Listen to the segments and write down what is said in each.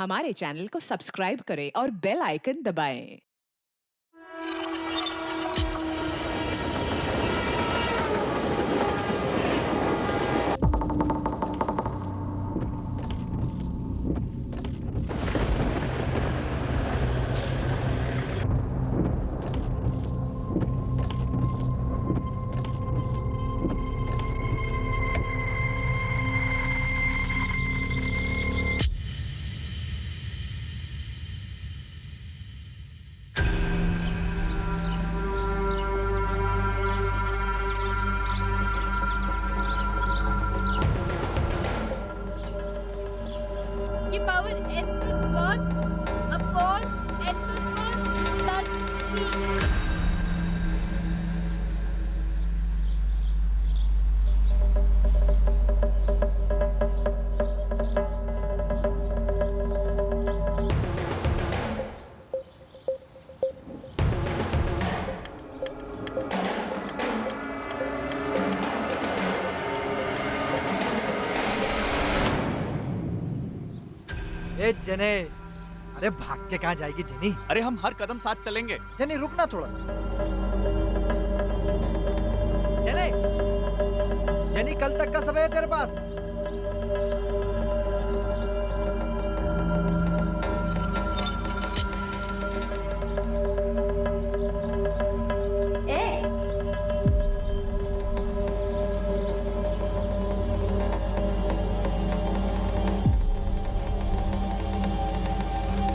हमारे चैनल को सब्सक्राइब करें और बेल आइकन दबाएं। ये power n to square upon n to square plus c। ए जने, अरे भाग के कहाँ जाएगी जेनी? अरे हम हर कदम साथ चलेंगे। जेनी रुकना थोड़ा। जेनी, जेनी कल तक का समय है तेरे पास।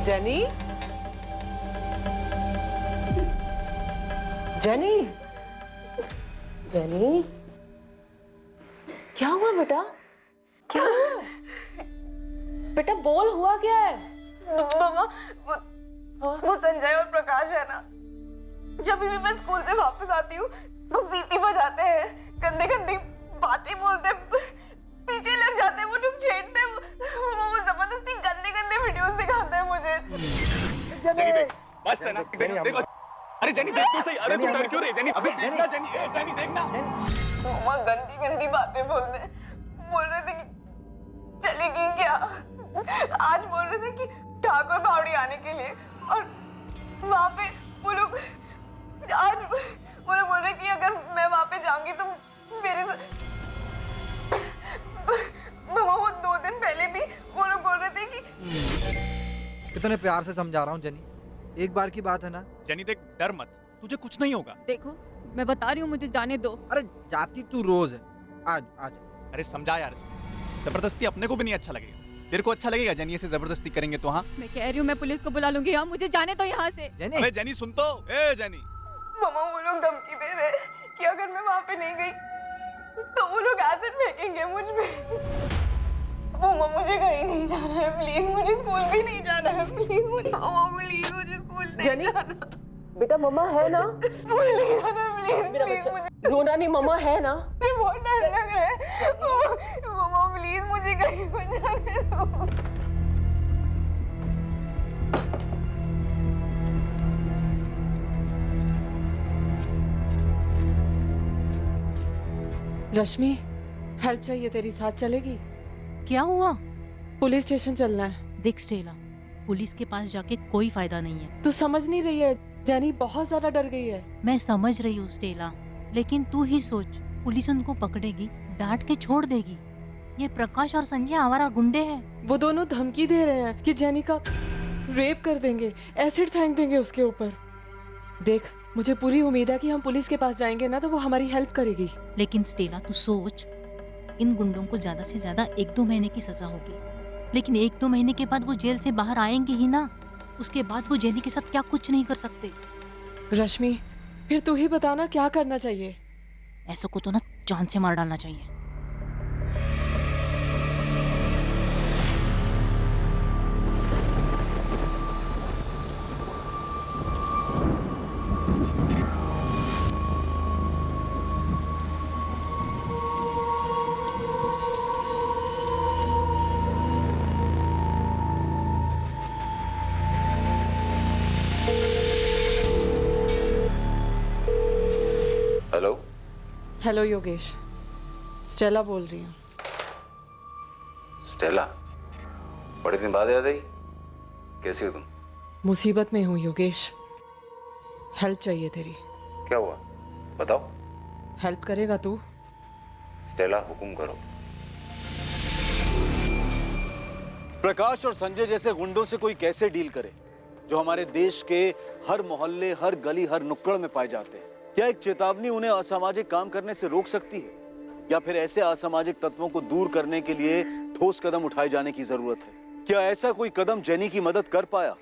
जेनी, जेनी, जेनी, क्या हुआ बेटा? क्या हुआ? बेटा बोल, हुआ क्या है? मामा, वो संजय और प्रकाश है ना, जब भी मैं स्कूल से वापस आती हूँ तो सीटी बजाते हैं, गंदे गंदी बातें बोलते हैं, पीछे लग जाते हैं, वो लोग छेड़ते हैं, वो जबरदस्ती गंदे गंदे वीडियोस दिखाते हैं मुझे। जेनी देख, बस है ना, देखो। अरे जेनी देख तो सही, अरे तू डर क्यों रही जेनी? अबे देखना जेनी, ए जेनी देखना। मामा गंदी गंदी बातें बोलते हैं, बोल रहे थे कि चलेगी क्या? आज बोल रहे थे कि ठाकुर बावड़ी आने के लिए, और वहाँ पे वो लोग आज वो लोग बोल रहे कि अगर मैं वहाँ पे जाऊंगी तो मेरे वो 2 दिन पहले भी वो लोग बोल रहे थे कि कितने प्यार से समझा रहा हूँ जेनी, एक बार की बात है ना। जेनी देख, डर मत, तुझे कुछ नहीं होगा। देखो मैं बता रही हूँ, मुझे जाने दो। अरे जाती तू रोज है, आज आज। अरे समझा यार, जबरदस्ती अपने को भी नहीं अच्छा लगेगा। तेरे को अच्छा लगेगा जेनी ऐसे जबरदस्ती करेंगे तो? हाँ मैं कह रही हूँ मैं पुलिस को बुला लूंगी। हाँ मुझे जाने दो यहाँ से। जेनी, अबे जेनी सुन तो, ए जेनी। मामा वो लोग धमकी दे रहे हैं कि अगर मैं वहाँ पे नहीं गई तो वो लोग एसिड फेंकेंगे मुझ पे। मामा मुझे कहीं नहीं जाना है, प्लीज मुझे स्कूल भी नहीं जाना है, प्लीज मुझे, मामा प्लीज मुझे स्कूल नहीं जाना। बेटा मम्मा है ना? स्कूल नहीं जाना, प्लीज मेरा प्लीज बच्चा, मुझे रोना नहीं, मम्मा है ना? बहुत डर लग रहा है। मामा प्लीज मुझे कहीं पर जाने दो। रश्मि, हेल्प चाहिए तेरी, साथ चलेगी? क्या हुआ? पुलिस स्टेशन चलना है। देख स्टेला, पुलिस के पास जाके कोई फायदा नहीं है। तू समझ नहीं रही है, जेनी बहुत ज्यादा डर गई है। मैं समझ रही हूँ स्टेला, लेकिन तू ही सोच, पुलिस उनको पकड़ेगी, डांट के छोड़ देगी। ये प्रकाश और संजय आवारा गुंडे हैं। वो दोनों धमकी दे रहे हैं कि जेनी का रेप कर देंगे, एसिड फेंक देंगे उसके ऊपर। देख, मुझे पूरी उम्मीद है कि हम पुलिस के पास जाएंगे ना तो वो हमारी हेल्प करेगी। लेकिन स्टेला तू सोच, इन गुंडों को ज्यादा से ज्यादा 1-2 महीने की सजा होगी, लेकिन 1-2 महीने के बाद वो जेल से बाहर आएंगे ही ना। उसके बाद वो जेनी के साथ क्या कुछ नहीं कर सकते। रश्मि, फिर तू ही बताना क्या करना चाहिए। ऐसो को तो ना जान से मार डालना चाहिए। हेलो हेलो योगेश, स्टेला बोल रही हूँ। स्टेला, बड़े दिन बाद याद आई। कैसी हो तुम? मुसीबत में हूँ योगेश, हेल्प चाहिए तेरी। क्या हुआ बताओ। हेल्प करेगा तू? स्टेला हुकुम करो। प्रकाश और संजय जैसे गुंडों से कोई कैसे डील करे जो हमारे देश के हर मोहल्ले, हर गली, हर नुक्कड़ में पाए जाते हैं? क्या एक चेतावनी उन्हें असामाजिक काम करने से रोक सकती है, या फिर ऐसे असामाजिक तत्वों को दूर करने के लिए ठोस कदम उठाए जाने की जरूरत है? क्या ऐसा कोई कदम जेनी की मदद कर पाया,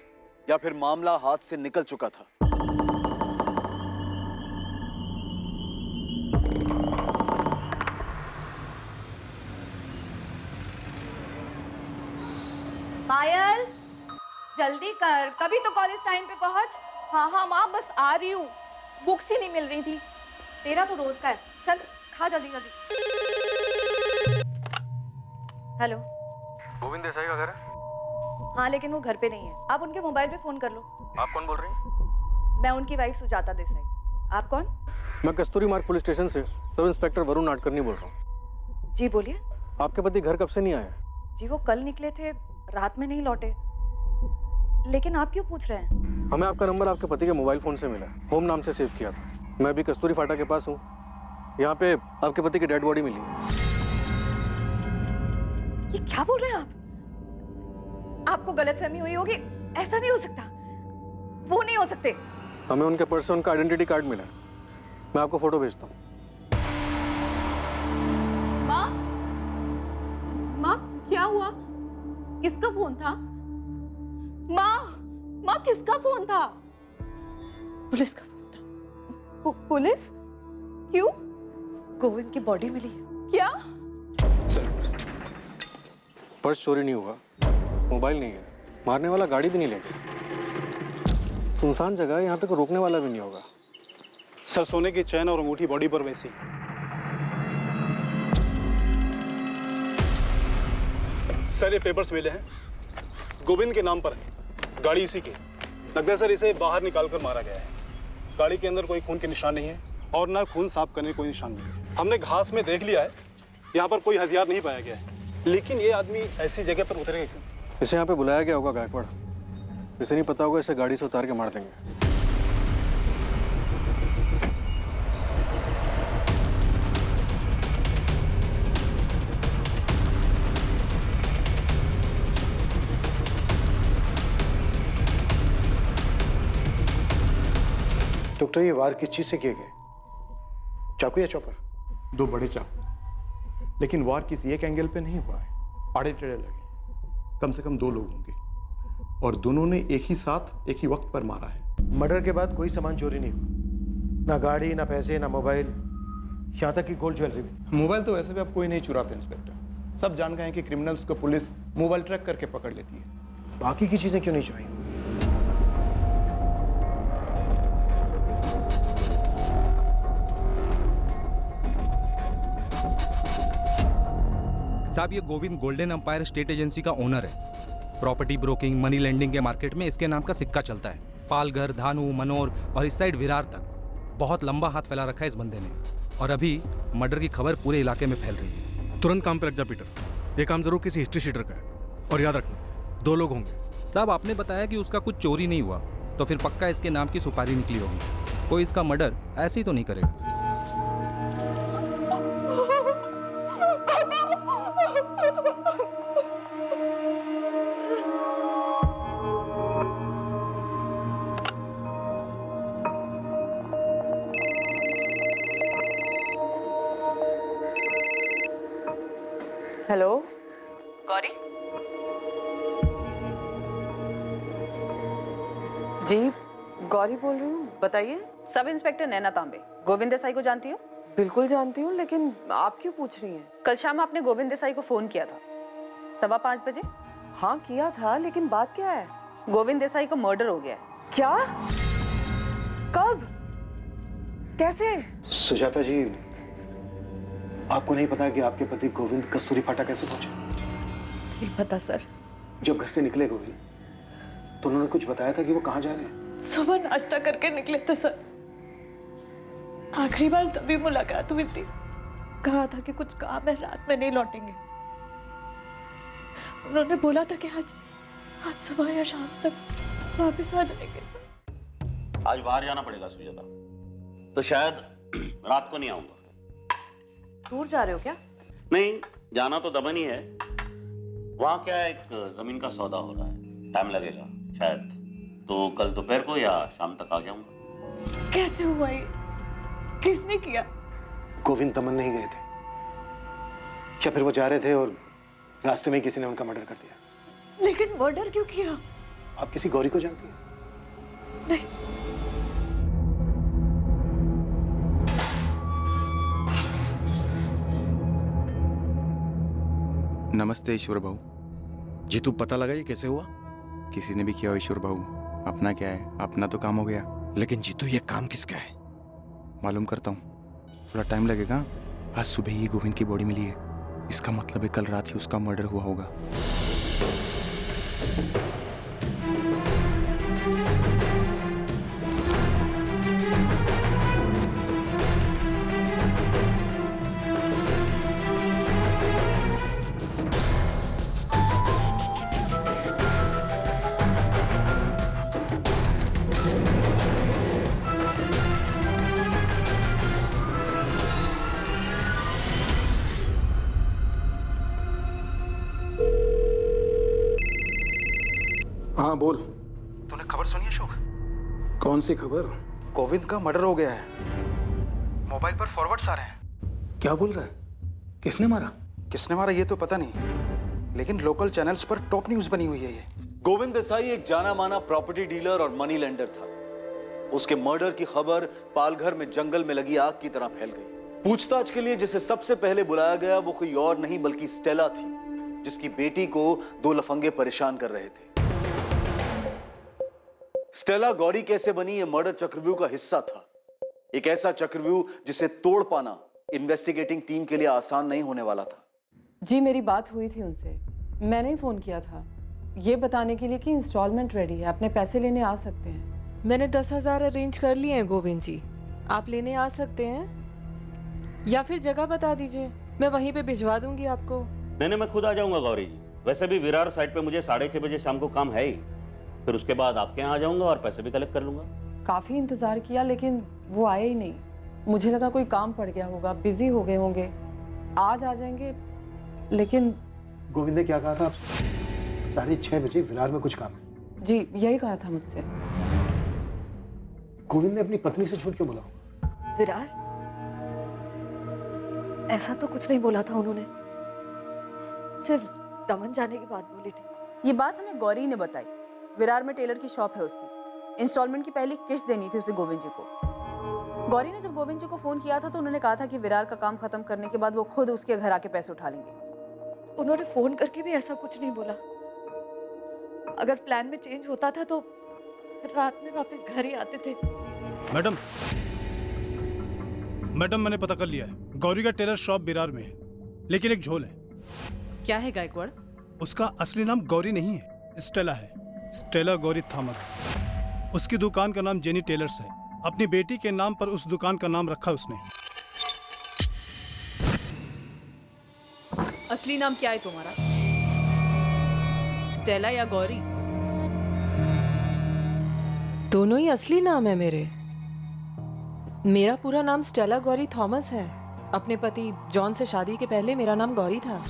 या फिर मामला हाथ से निकल चुका था? पायल जल्दी कर, कभी तो कॉलेज टाइम पे पहुंच। हाँ हाँ माँ, बस आ रही हूँ। बुक्स ही नहीं मिल रही थी। तेरा तो रोज का है, चल खा जल्दी जल्दी। हेलो, गोविंद देसाई का घर है? हाँ लेकिन वो घर पे नहीं है, आप उनके मोबाइल पे फोन कर लो। आप कौन बोल रही हैं? मैं उनकी वाइफ सुजाता देसाई। आप कौन? मैं कस्तूरी मार्ग पुलिस स्टेशन से सब इंस्पेक्टर वरुण नाडकर्णी बोल रहा हूँ। जी बोलिए। आपके पति घर कब से नहीं आए? जी वो कल निकले थे, रात में नहीं लौटे। लेकिन आप क्यों पूछ रहे हैं? हमें आपका नंबर आपके पति के मोबाइल फोन से मिला, होम नाम से सेव किया था। मैं अभी कस्तूरी फाटा के पास हूँ, यहाँ पे आपके पति की डेड बॉडी मिली है। ये क्या बोल रहे हैं आप? आपको गलतफहमी हुई होगी, ऐसा नहीं हो सकता, वो नहीं हो सकते। हमें उनके पर्स से उनका आइडेंटिटी कार्ड मिला, मैं आपको फोटो भेजता हूँ। माँ, माँ क्या हुआ? किसका फोन था? माँ किसका फोन था? पुलिस का फोन था। पुलिस? क्यों? गोविंद की बॉडी मिली है। क्या? पर्स चोरी नहीं हुआ, मोबाइल नहीं है, मारने वाला गाड़ी भी नहीं ले गया। सुनसान जगह है, यहाँ पे कोई रोकने वाला भी नहीं होगा। सर सोने की चैन और अंगूठी बॉडी पर वैसी। सर ये पेपर्स मिले हैं, गोविंद के नाम पर है, गाड़ी इसी की। लगता है सर इसे बाहर निकाल कर मारा गया है। गाड़ी के अंदर कोई खून के निशान नहीं है और ना खून साफ करने कोई निशान नहीं है। हमने घास में देख लिया है, यहाँ पर कोई हथियार नहीं पाया गया है, लेकिन ये आदमी ऐसी जगह पर उतरेगा क्यों? इसे यहाँ पे बुलाया गया होगा गायकवाड़, इसे नहीं पता होगा, इसे गाड़ी से उतार के मार देंगे। डॉक्टर ये वार किस चीज से किए गए? चाकू या चॉपर? दो बड़े चाकू, लेकिन वार किसी एक एंगल पे नहीं हुआ है, आड़े टेढ़े लगे। कम से कम 2 लोग होंगे और दोनों ने एक ही साथ एक ही वक्त पर मारा है। मर्डर के बाद कोई सामान चोरी नहीं हुआ, ना गाड़ी, ना पैसे, ना मोबाइल, यहाँ तक कि गोल्ड ज्वेलरी भी। मोबाइल तो वैसे भी अब कोई नहीं चुराते इंस्पेक्टर। सब जान गए हैं कि क्रिमिनल्स को पुलिस मोबाइल ट्रैक करके पकड़ लेती है। बाकी की चीजें क्यों नहीं चुराई? साहब ये Govind golden empire state agency का ओनर है। प्रॉपर्टी ब्रोकिंग, मनी लेंडिंग के मार्केट में इसके नाम का सिक्का चलता है। पालघर, धानु, मनोर और इस साइड विरार तक बहुत लंबा हाथ फैला रखा है इस बंदे ने, और अभी मर्डर की खबर पूरे इलाके में फैल रही है। तुरंत काम पे लग जा पीटर, ये काम जरूर किसी हिस्ट्री शीटर का है, और याद रखना 2 लोग होंगे। साहब आपने बताया कि उसका कुछ चोरी नहीं हुआ, तो फिर पक्का इसके नाम की सुपारी निकली होगी। कोई इसका मर्डर ऐसे ही तो नहीं करेगा। हेलो गौरी जी, गौरी बोल रही हूँ, बताइए। सब इंस्पेक्टर नैना तांबे, गोविंद देसाई को जानती हो? बिल्कुल जानती हूँ, लेकिन आप क्यों पूछ रही हैं? कल शाम आपने गोविंद देसाई को फोन किया था 5:15 बजे। हाँ किया था, लेकिन बात क्या है? गोविंद देसाई का मर्डर हो गया है। क्या? कब? कैसे? सुजाता जी, आपको नहीं पता कि आपके पति गोविंद कस्तूरी फाटा कैसे पहुंचे? नहीं पता सर। जब घर से निकले गोविंद, तो उन्होंने कुछ बताया था कि वो कहाँ जा रहे हैं? सुबह नाश्ता करके निकले थे सर, आखिरी बार तभी मुलाकात हुई थी। कहा था कि कुछ काम है, रात में नहीं लौटेंगे। उन्होंने बोला था कि आज सुबह या शाम तक वापस आ जाएंगे। आज बाहर जाना पड़ेगा सुजाता, तो शायद रात को नहीं आऊंगा। दूर जा रहे हो क्या? नहीं, जाना तो दमन ही है। वहां क्या है, एक जमीन का सौदा हो रहा है, टाइम लगेगा शायद, तो कल दोपहर को या शाम तक आ जाऊंगा। कैसे हुआ ये? किसने किया? गोविंद दमन नहीं गए थे, या फिर वो जा रहे थे और रास्ते में किसी ने उनका मर्डर कर दिया। लेकिन मर्डर क्यों किया? आप किसी गौरी को जानती हैं? नहीं। नमस्ते ईश्वर भाऊ। जीतू, पता लगा ये कैसे हुआ? किसी ने भी किया हो ईश्वर भाऊ, अपना क्या है, अपना तो काम हो गया। लेकिन जीतू, ये काम किसका है? मालूम करता हूँ, थोड़ा टाइम लगेगा। आज सुबह ही गोविंद की बॉडी मिली है, इसका मतलब है कल रात ही उसका मर्डर हुआ होगा। हाँ बोल। तूने खबर सुनी अशोक? कौन सी खबर? गोविंद का मर्डर हो गया है। मोबाइल पर फॉरवर्ड्स आ रहे हैं। क्या बोल रहा है? किसने मारा? किसने मारा ये तो पता नहीं, लेकिन लोकल चैनल्स पर टॉप न्यूज बनी हुई है ये। गोविंद देसाई एक जाना माना प्रॉपर्टी डीलर और मनी लेंडर था। उसके मर्डर की खबर पालघर में जंगल में लगी आग की तरह फैल गई। पूछताछ के लिए जिसे सबसे पहले बुलाया गया वो कोई और नहीं बल्कि स्टेला थी, जिसकी बेटी को दो लफंगे परेशान कर रहे थे। स्टेला गौरी कैसे बनी ये मर्डर चक्रव्यूह का हिस्सा था, एक ऐसा चक्रव्यूह जिसे तोड़ पाना इन्वेस्टिगेटिंग टीम के लिए आसान नहीं होने वाला था। जी मेरी बात हुई थी उनसे, मैंने ही फोन किया था ये बताने के लिए कि इंस्टॉलमेंट रेडी है, अपने पैसे लेने आ सकते हैं। मैंने 10,000 अरेंज कर लिए हैं गोविंद जी, आप लेने आ सकते हैं या फिर जगह बता दीजिए, मैं वहीं पे भिजवा दूंगी आपको। नहीं, मैं खुद आ जाऊंगा गौरी जी। वैसे भी विरार साइड पे मुझे 6:30 बजे शाम को काम है ही, फिर उसके बाद आपके यहाँ आ जाऊंगा और पैसे भी कलेक्ट कर लूंगा। काफी इंतजार किया लेकिन वो आए ही नहीं, मुझे लगा कोई काम पड़ गया होगा, बिजी हो गए होंगे, आज आ जाएंगे। लेकिन गोविंद ने क्या कहा था आपसे? 6:30 बजे विरार में कुछ काम है। जी यही कहा था मुझसे। गोविंद ने अपनी पत्नी से झूठ क्यों बोला? विरार? ऐसा तो कुछ नहीं बोला था उन्होंने, सिर्फ दमन जाने की बात बोली थी। ये बात हमें गौरी ने बताई। विरार में टेलर की शॉप है उसकी, इंस्टॉलमेंट की पहली किस्त देनी थी उसे गोविंद जी को। गौरी ने जब गोविंद जी को फोन किया था तो उन्होंने कहा था कि विरार का काम खत्म करने के बाद वो खुद उसके घर आके पैसे उठा लेंगे। उन्होंने फोन करके भी ऐसा कुछ नहीं बोला। अगर प्लान में चेंज होता था तो रात में वापस घर ही आते थे। मैडम मैंने पता कर लिया है, गौरी का टेलर शॉप विरार में है, लेकिन एक झोल है। क्या है गायकवाड़? उसका असली नाम गौरी नहीं है, स्टेला है, स्टेला गौरी थॉमस। उसकी दुकान का नाम जेनी टेलर्स है। अपनी बेटी के नाम पर उस दुकान का नाम रखा उसने। असली नाम क्या है तुम्हारा? स्टेला या गौरी? दोनों ही असली नाम है मेरे। मेरा पूरा नाम स्टेला गौरी थॉमस है। अपने पति जॉन से शादी के पहले मेरा नाम गौरी था।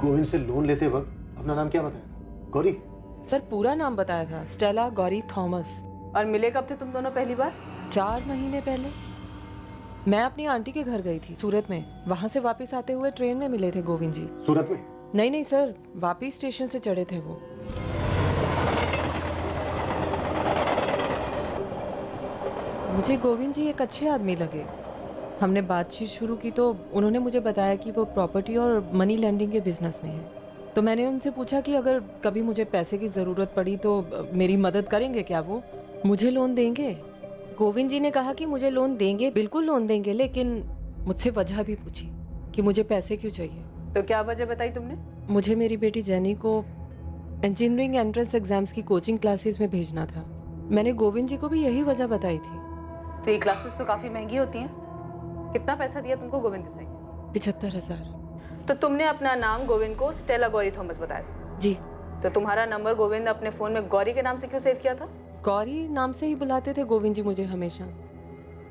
गोविंद से लोन लेते वक्त अपना नाम क्या बताया? गौरी? सर पूरा नाम बताया था, स्टेला गौरी थॉमस। और मिले कब थे तुम दोनों पहली बार? 4 महीने पहले। मैं अपनी आंटी के घर गई थी सूरत में, वहां से वापस आते हुए ट्रेन में मिले थे गोविंद जी। सूरत में? नहीं सर, वापी स्टेशन से चढ़े थे वो। मुझे गोविंद जी एक अच्छे आदमी लगे। हमने बातचीत शुरू की तो उन्होंने मुझे बताया कि वो प्रॉपर्टी और मनी लैंडिंग के बिजनेस में है। तो मैंने उनसे पूछा कि अगर कभी मुझे पैसे की ज़रूरत पड़ी तो मेरी मदद करेंगे क्या? वो मुझे लोन देंगे? गोविंद जी ने कहा कि मुझे लोन देंगे, बिल्कुल लोन देंगे, लेकिन मुझसे वजह भी पूछी कि मुझे पैसे क्यों चाहिए। तो क्या वजह बताई तुमने? मुझे मेरी बेटी जेनी को इंजीनियरिंग एंट्रेंस एग्जाम्स की कोचिंग क्लासेस में भेजना था। मैंने गोविंद जी को भी यही वजह बताई थी। तो ये क्लासेस तो काफी महंगी होती हैं। कितना पैसा दिया तुमको गोविंद देसाई? 75,000। तो तुमने अपना नाम गोविंद को स्टेला गौरी थॉमस बताया था? जी। तो तुम्हारा नंबर गोविंद ने अपने फोन में गौरी के नाम से क्यों सेव किया था? गौरी नाम से ही बुलाते थे गोविंद जी मुझे हमेशा।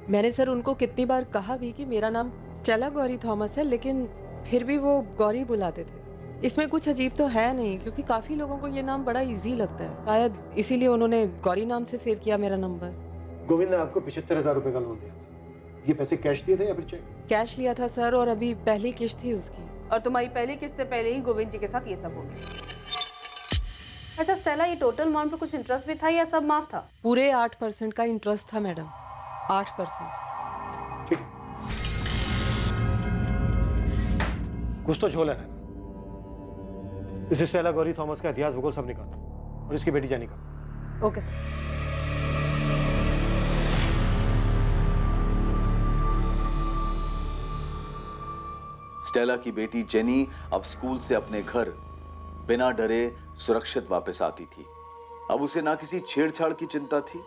मैंने सर उनको कितनी बार कहा भी कि मेरा नाम स्टेला गौरी थॉमस है, लेकिन फिर भी वो गौरी बुलाते थे। इसमें कुछ अजीब तो है नहीं, क्योंकि काफी लोगों को ये नाम बड़ा इजी लगता है, शायद इसीलिए उन्होंने गौरी नाम से सेव किया मेरा नंबर। गोविंद ने आपको 75,000 रुपए का लोन दिया, ये पैसे कैश दिए थे या फिर चेक? कैश लिया था सर, और अभी पहली किस्त थी उसकी। और तुम्हारी पहली किस्त से पहले ही गोविंद जी के साथ ये सब हो गया। अच्छा स्टेला, ये टोटल अमाउंट पे कुछ इंटरेस्ट भी था या सब माफ था? पूरे 8% का इंटरेस्ट था मैडम, 8%। कुछ तो झोल है ना। इस स्टेला गौरी थॉमस का इतिहास भूगोल सब निकालो, और इसकी बेटी जेनी का। Okay sir. स्टेला की बेटी जेनी अब स्कूल से अपने घर बिना डरे सुरक्षित वापस आती थी। अब उसे ना किसी छेड़छाड़ की चिंता थी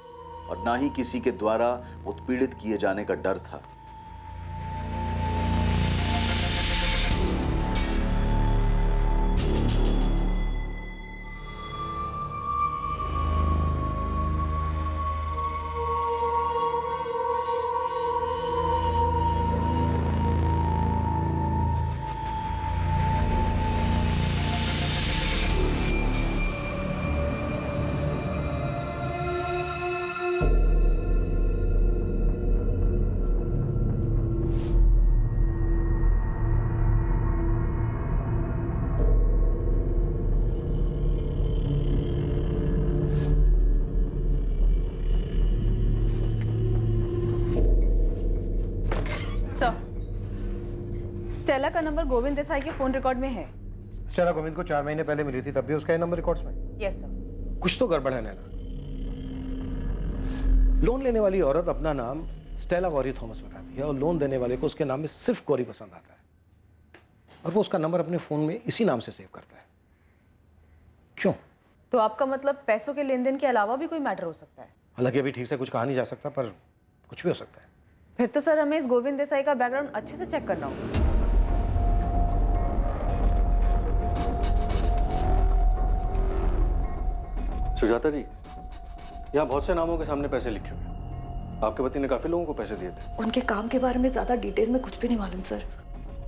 और ना ही किसी के द्वारा उत्पीड़ित किए जाने का डर था। स्टेला का नंबर गोविंद देसाई के फोन रिकॉर्ड में है। स्टेला गोविंद को 4 महीने पहले मिली थी, तब भी उसका ये नंबर रिकॉर्ड्स में? Yes sir. कुछ तो गड़बड़ है नैना। लोन लेने वाली औरत अपना नाम स्टेला गौरी थॉमस बताती है और लोन देने वाले को उसके नाम में सिर्फ गौरी पसंद आता है, और वो उसका नंबर अपने फोन में इसी नाम से सेव करता है। क्यों? तो आपका मतलब पैसों के लेन देन के अलावा भी कोई मैटर हो सकता है? हालांकि अभी ठीक से कुछ कहा नहीं जा सकता, पर कुछ भी हो सकता है। फिर तो सर हमें इस गोविंद देसाई का बैकग्राउंड अच्छे से चेक करना होगा। सुजाता जी, यहाँ बहुत से नामों के सामने पैसे लिखे हुए हैं। आपके पति ने काफी लोगों को पैसे दिए थे। उनके काम के बारे में ज्यादा डिटेल में कुछ भी नहीं मालूम सर।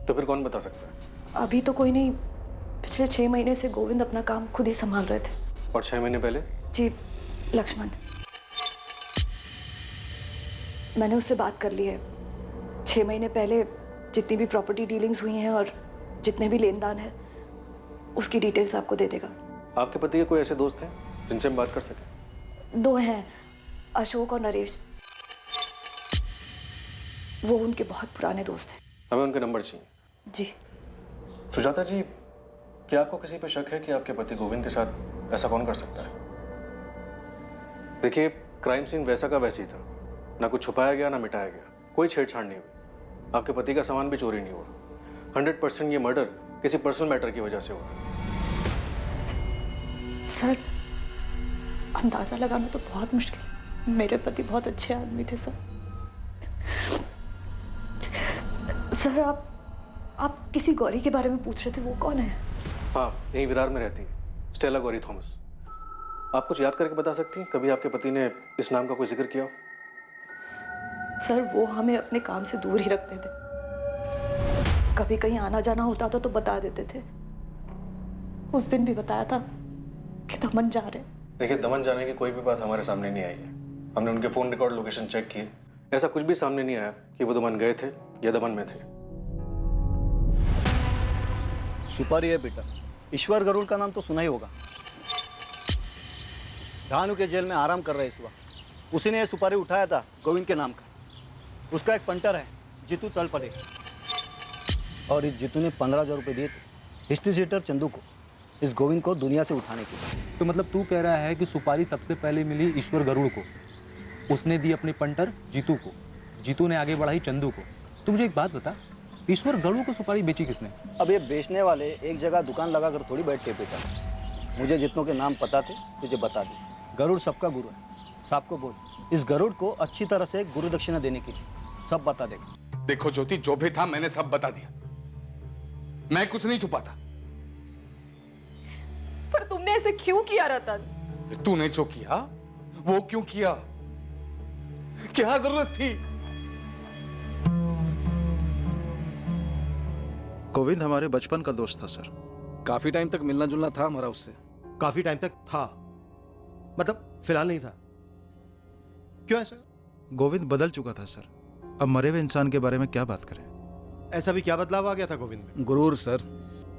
तो फिर कौन बता सकता है? अभी तो कोई नहीं। पिछले 6 महीने से गोविंद अपना काम खुद ही संभाल रहे थे। और 6 महीने पहले? जी लक्ष्मण, मैंने उससे बात कर ली है। 6 महीने पहले जितनी भी प्रॉपर्टी डीलिंग्स हुई हैं और जितने भी लेन देन है, उसकी डिटेल्स आपको दे देगा। आपके पति के कोई ऐसे दोस्त हैं जिनसे हम बात कर सकें? 2 हैं, अशोक और नरेश। वो उनके बहुत पुराने दोस्त हैं। हमें उनके नंबर चाहिए। जी। सुजाता जी, क्या आपको किसी पे शक है कि आपके पति गोविंद के साथ ऐसा कौन कर सकता है? देखिए, क्राइम सीन वैसा का वैसे ही था, ना कुछ छुपाया गया ना मिटाया गया, कोई छेड़छाड़ नहीं हुई। आपके पति का सामान भी चोरी नहीं हुआ। 100% ये मर्डर किसी पर्सनल मैटर की वजह से हुआ। सर, अंदाजा लगाना तो बहुत मुश्किल। मेरे पति बहुत अच्छे आदमी थे सर। सर, आप किसी गौरी के बारे में पूछ रहे थे, वो कौन है? हाँ, यहीं विरार में रहती है, स्टेला गौरी थॉमस। आप कुछ याद करके बता सकती हैं कभी आपके पति ने इस नाम का कोई जिक्र किया हो? सर, वो हमें अपने काम से दूर ही रखते थे। कभी कहीं आना जाना होता था तो बता देते थे। उस दिन भी बताया था कि दमन जा रहे। देखिए, दमन जाने की कोई भी बात हमारे सामने नहीं आई है। हमने उनके फोन रिकॉर्ड लोकेशन चेक किए, ऐसा कुछ भी सामने नहीं आया कि वो दमन गए थे या दमन में थे। सुपारी है बेटा, ईश्वर गरुड़ का नाम तो सुना ही होगा। धानु के जेल में आराम कर रहे इस वक्त। उसी ने ये सुपारी उठाया था गोविंद के नाम का। उसका एक पंटर है जीतू तलपड़े, और इस जीतू ने 15,000 रुपये दिए थे हिस्ट्री सीटर चंदू को, इस गोविंद को दुनिया से उठाने के लिए। तो मतलब तू कह रहा है कि सुपारी सबसे पहले मिली ईश्वर गरुड़ को, उसने दी अपने पंटर जीतू को, जीतू ने आगे बढ़ाई चंदू को। तू मुझे एक बात बता, ईश्वर गरुड़ को सुपारी बेची किसने? अब ये बेचने वाले एक जगह दुकान लगा कर थोड़ी बैठते बेटा। मुझे जितनों के नाम पता थे तुझे बता दे। गरुड़ सबका गुरु है, सबको बोल इस गरुड़ को अच्छी तरह से गुरु दक्षिणा देने के लिए सब बता देगा। देखो ज्योति, जो भी था मैंने सब बता दिया, मैं कुछ नहीं छुपाता। पर तुमने ऐसे क्यों किया रतन? तूने जो किया वो क्यों किया? क्या जरूरत थी? गोविंद हमारे बचपन का दोस्त था सर। काफी टाइम तक मिलना जुलना था हमारा उससे। काफी टाइम तक था, मतलब फिलहाल नहीं था। क्यों ऐसा? गोविंद बदल चुका था सर। अब मरे हुए इंसान के बारे में क्या बात करें? ऐसा भी क्या बदलाव आ गया था गोविंद में? गुरूर सर,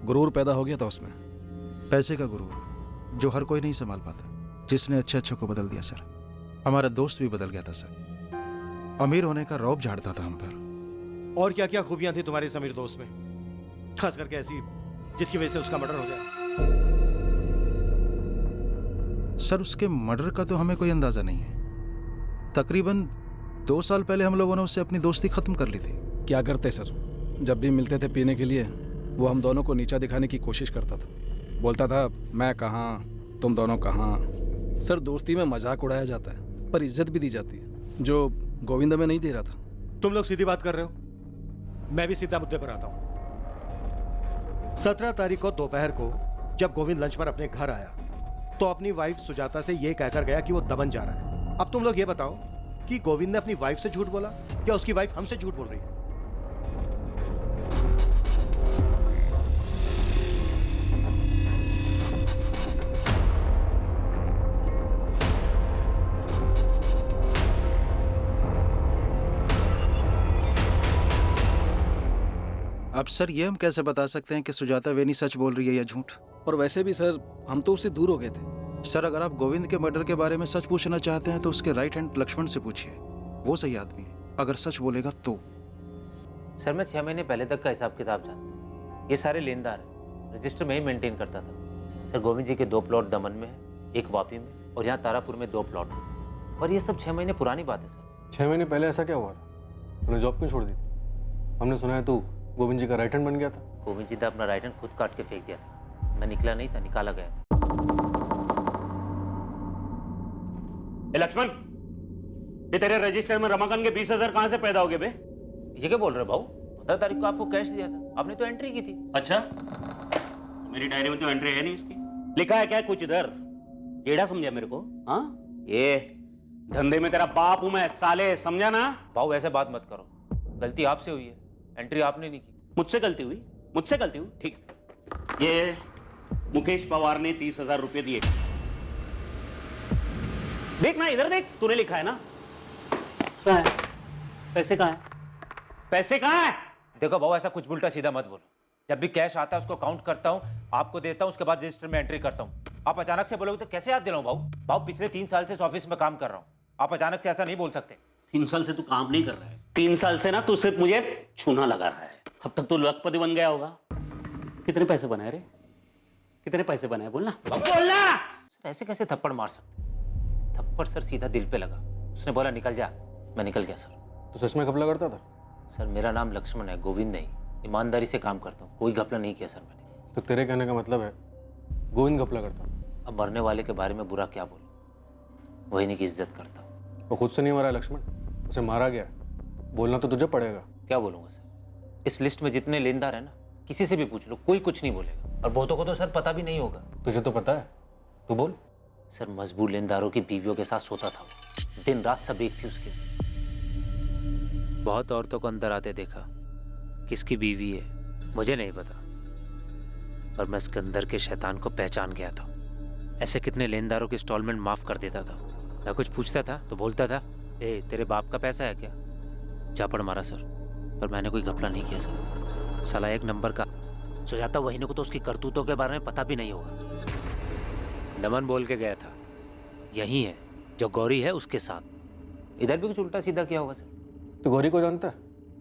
गुरूर पैदा हो गया था उसमें। पैसे का गुरूर जो हर कोई नहीं संभाल पाता, जिसने अच्छे अच्छे को बदल दिया सर। हमारा दोस्त भी बदल गया था सर। अमीर होने का रौब झाड़ता था हम पर। और क्या क्या खूबियां थी तुम्हारे इस अमीर दोस्त में, खास करके ऐसी जिसकी वजह से उसका मर्डर हो जाए? सर उसके मर्डर का तो हमें कोई अंदाजा नहीं है। तकरीबन 2 साल पहले हम लोगों ने उससे अपनी दोस्ती खत्म कर ली थी। क्या करते सर, जब भी मिलते थे पीने के लिए वो हम दोनों को नीचा दिखाने की कोशिश करता था। बोलता था मैं कहाँ, तुम दोनों कहाँ। सर दोस्ती में मजाक उड़ाया जाता है पर इज्जत भी दी जाती है, जो गोविंद में नहीं दे रहा था। तुम लोग सीधी बात कर रहे हो, मैं भी सीधा मुद्दे पर आता हूं। 17 तारीख को दोपहर को जब गोविंद लंच पर अपने घर आया तो अपनी वाइफ सुजाता से यह कहकर गया कि वो दमन जा रहा है। अब तुम लोग ये बताओ कि गोविंद ने अपनी वाइफ से झूठ बोला या उसकी वाइफ हमसे झूठ बोल रही है? अब सर ये हम कैसे बता सकते हैं कि सुजाता वेनी सच बोल रही है या झूठ? और वैसे भी सर हम तो उससे दूर हो गए थे। सर अगर आप गोविंद के मर्डर के बारे में सच पूछना चाहते हैं तो उसके राइट हैंड लक्ष्मण से पूछिए, वो सही आदमी है अगर सच बोलेगा तो। सर मैं 6 महीने पहले तक का हिसाब किताब जानता। ये सारे लेनदार हैं, रजिस्टर में ही मेंटेन करता था। सर गोविंद जी के 2 प्लॉट दमन में है, एक वापी में और यहाँ तारापुर में 2 प्लॉट हैं। और ये सब 6 महीने पुरानी बात है सर। 6 महीने पहले ऐसा क्या हुआ था? तूने जॉब क्यों छोड़ दी? हमने सुना है तू गोविंद जी का राइट हैंड बन गया था। गोविंद जी ने अपना राइट हैंड खुद काट के फेंक दिया था। मैं निकला नहीं था, निकाला गया था। लक्ष्मण, ये तेरे रजिस्टर में रमाकांत के 20,000 कहां से पैदा हो गए बे? ये क्या बोल रहे हो भाऊ? 15 तारीख को आपको कैश दिया था, आपने तो एंट्री की थी। अच्छा, मेरी डायरी में तो एंट्री है नहीं इसकी। लिखा है क्या कुछ इधर? केड़ा समझा मेरे को? हाँ, ये धंधे में तेरा बाप हूं मैं साले, समझा ना? भाऊ ऐसे बात मत करो, गलती आपसे हुई है, एंट्री आपने नहीं की। मुझसे गलती हुई? मुझसे गलती हुई? ठीक। ये मुकेश पवार ने 30,000 रुपए दिए। देख ना, इधर देख, तूने लिखा है ना। कहाँ है पैसे? कहाँ है पैसे? कहाँ है? देखो भाऊ ऐसा कुछ उल्टा सीधा मत बोलो। जब भी कैश आता है उसको काउंट करता हूँ, आपको देता हूँ, उसके बाद रजिस्टर में एंट्री करता हूँ। आप अचानक से बोलोगे तो कैसे याद दिलाऊं भाऊ? भाऊ पिछले 3 साल से इस ऑफिस में काम कर रहा हूँ, आप अचानक से ऐसा नहीं बोल सकते। 3 साल से तू काम नहीं कर रहा है। 3 साल से ना तू सिर्फ मुझे छूना लगा रहा है। अब तक तू लखपति बन गया होगा। कितने पैसे बनाए रे? कितने पैसे बनाए? बोलना बोलना। सर ऐसे कैसे थप्पड़ मार सकते? थप्पड़ सर सीधा दिल पे लगा। उसने बोला निकल जा, मैं निकल गया सर। तो सच में घपला करता था? सर मेरा नाम लक्ष्मण है, गोविंद नहीं। ईमानदारी से काम करता हूँ, कोई घपला नहीं किया सर मैंने। तो तेरे कहने का मतलब है गोविंद घपला करता? अब मरने वाले के बारे में बुरा क्या बोलूं, वही नहीं की इज्जत करता हूँ। वो खुद से नहीं मरा है लक्ष्मण, उसे मारा गया। बोलना तो तुझे पड़ेगा। क्या बोलूंगा सर? इस लिस्ट में जितने लेनदार है ना, किसी से भी पूछ लो, कोई कुछ नहीं बोलेगा। और बहुतों को तो सर पता भी नहीं होगा। तुझे तो पता है, तू बोल। सर मजबूर लेनदारों की बीवियों के साथ सोता था, दिन रात सब एक थी उसकी। बहुत औरतों को अंदर आते देखा, किसकी बीवी है मुझे नहीं पता, पर मैं सिकंदर के शैतान को पहचान गया था। ऐसे कितने लेनदारों की इंस्टॉलमेंट माफ कर देता था। मैं कुछ पूछता था तो बोलता था, ए तेरे बाप का पैसा है क्या? झापड़ मारा सर, पर मैंने कोई घपला नहीं किया सर। साला 1 नंबर का। सुजाता वहीने को तो उसकी करतूतों के बारे में पता भी नहीं होगा। दमन बोल के गया था, यही है जो गौरी है उसके साथ। इधर भी कुछ उल्टा सीधा किया होगा सर। तो गौरी को जानता है?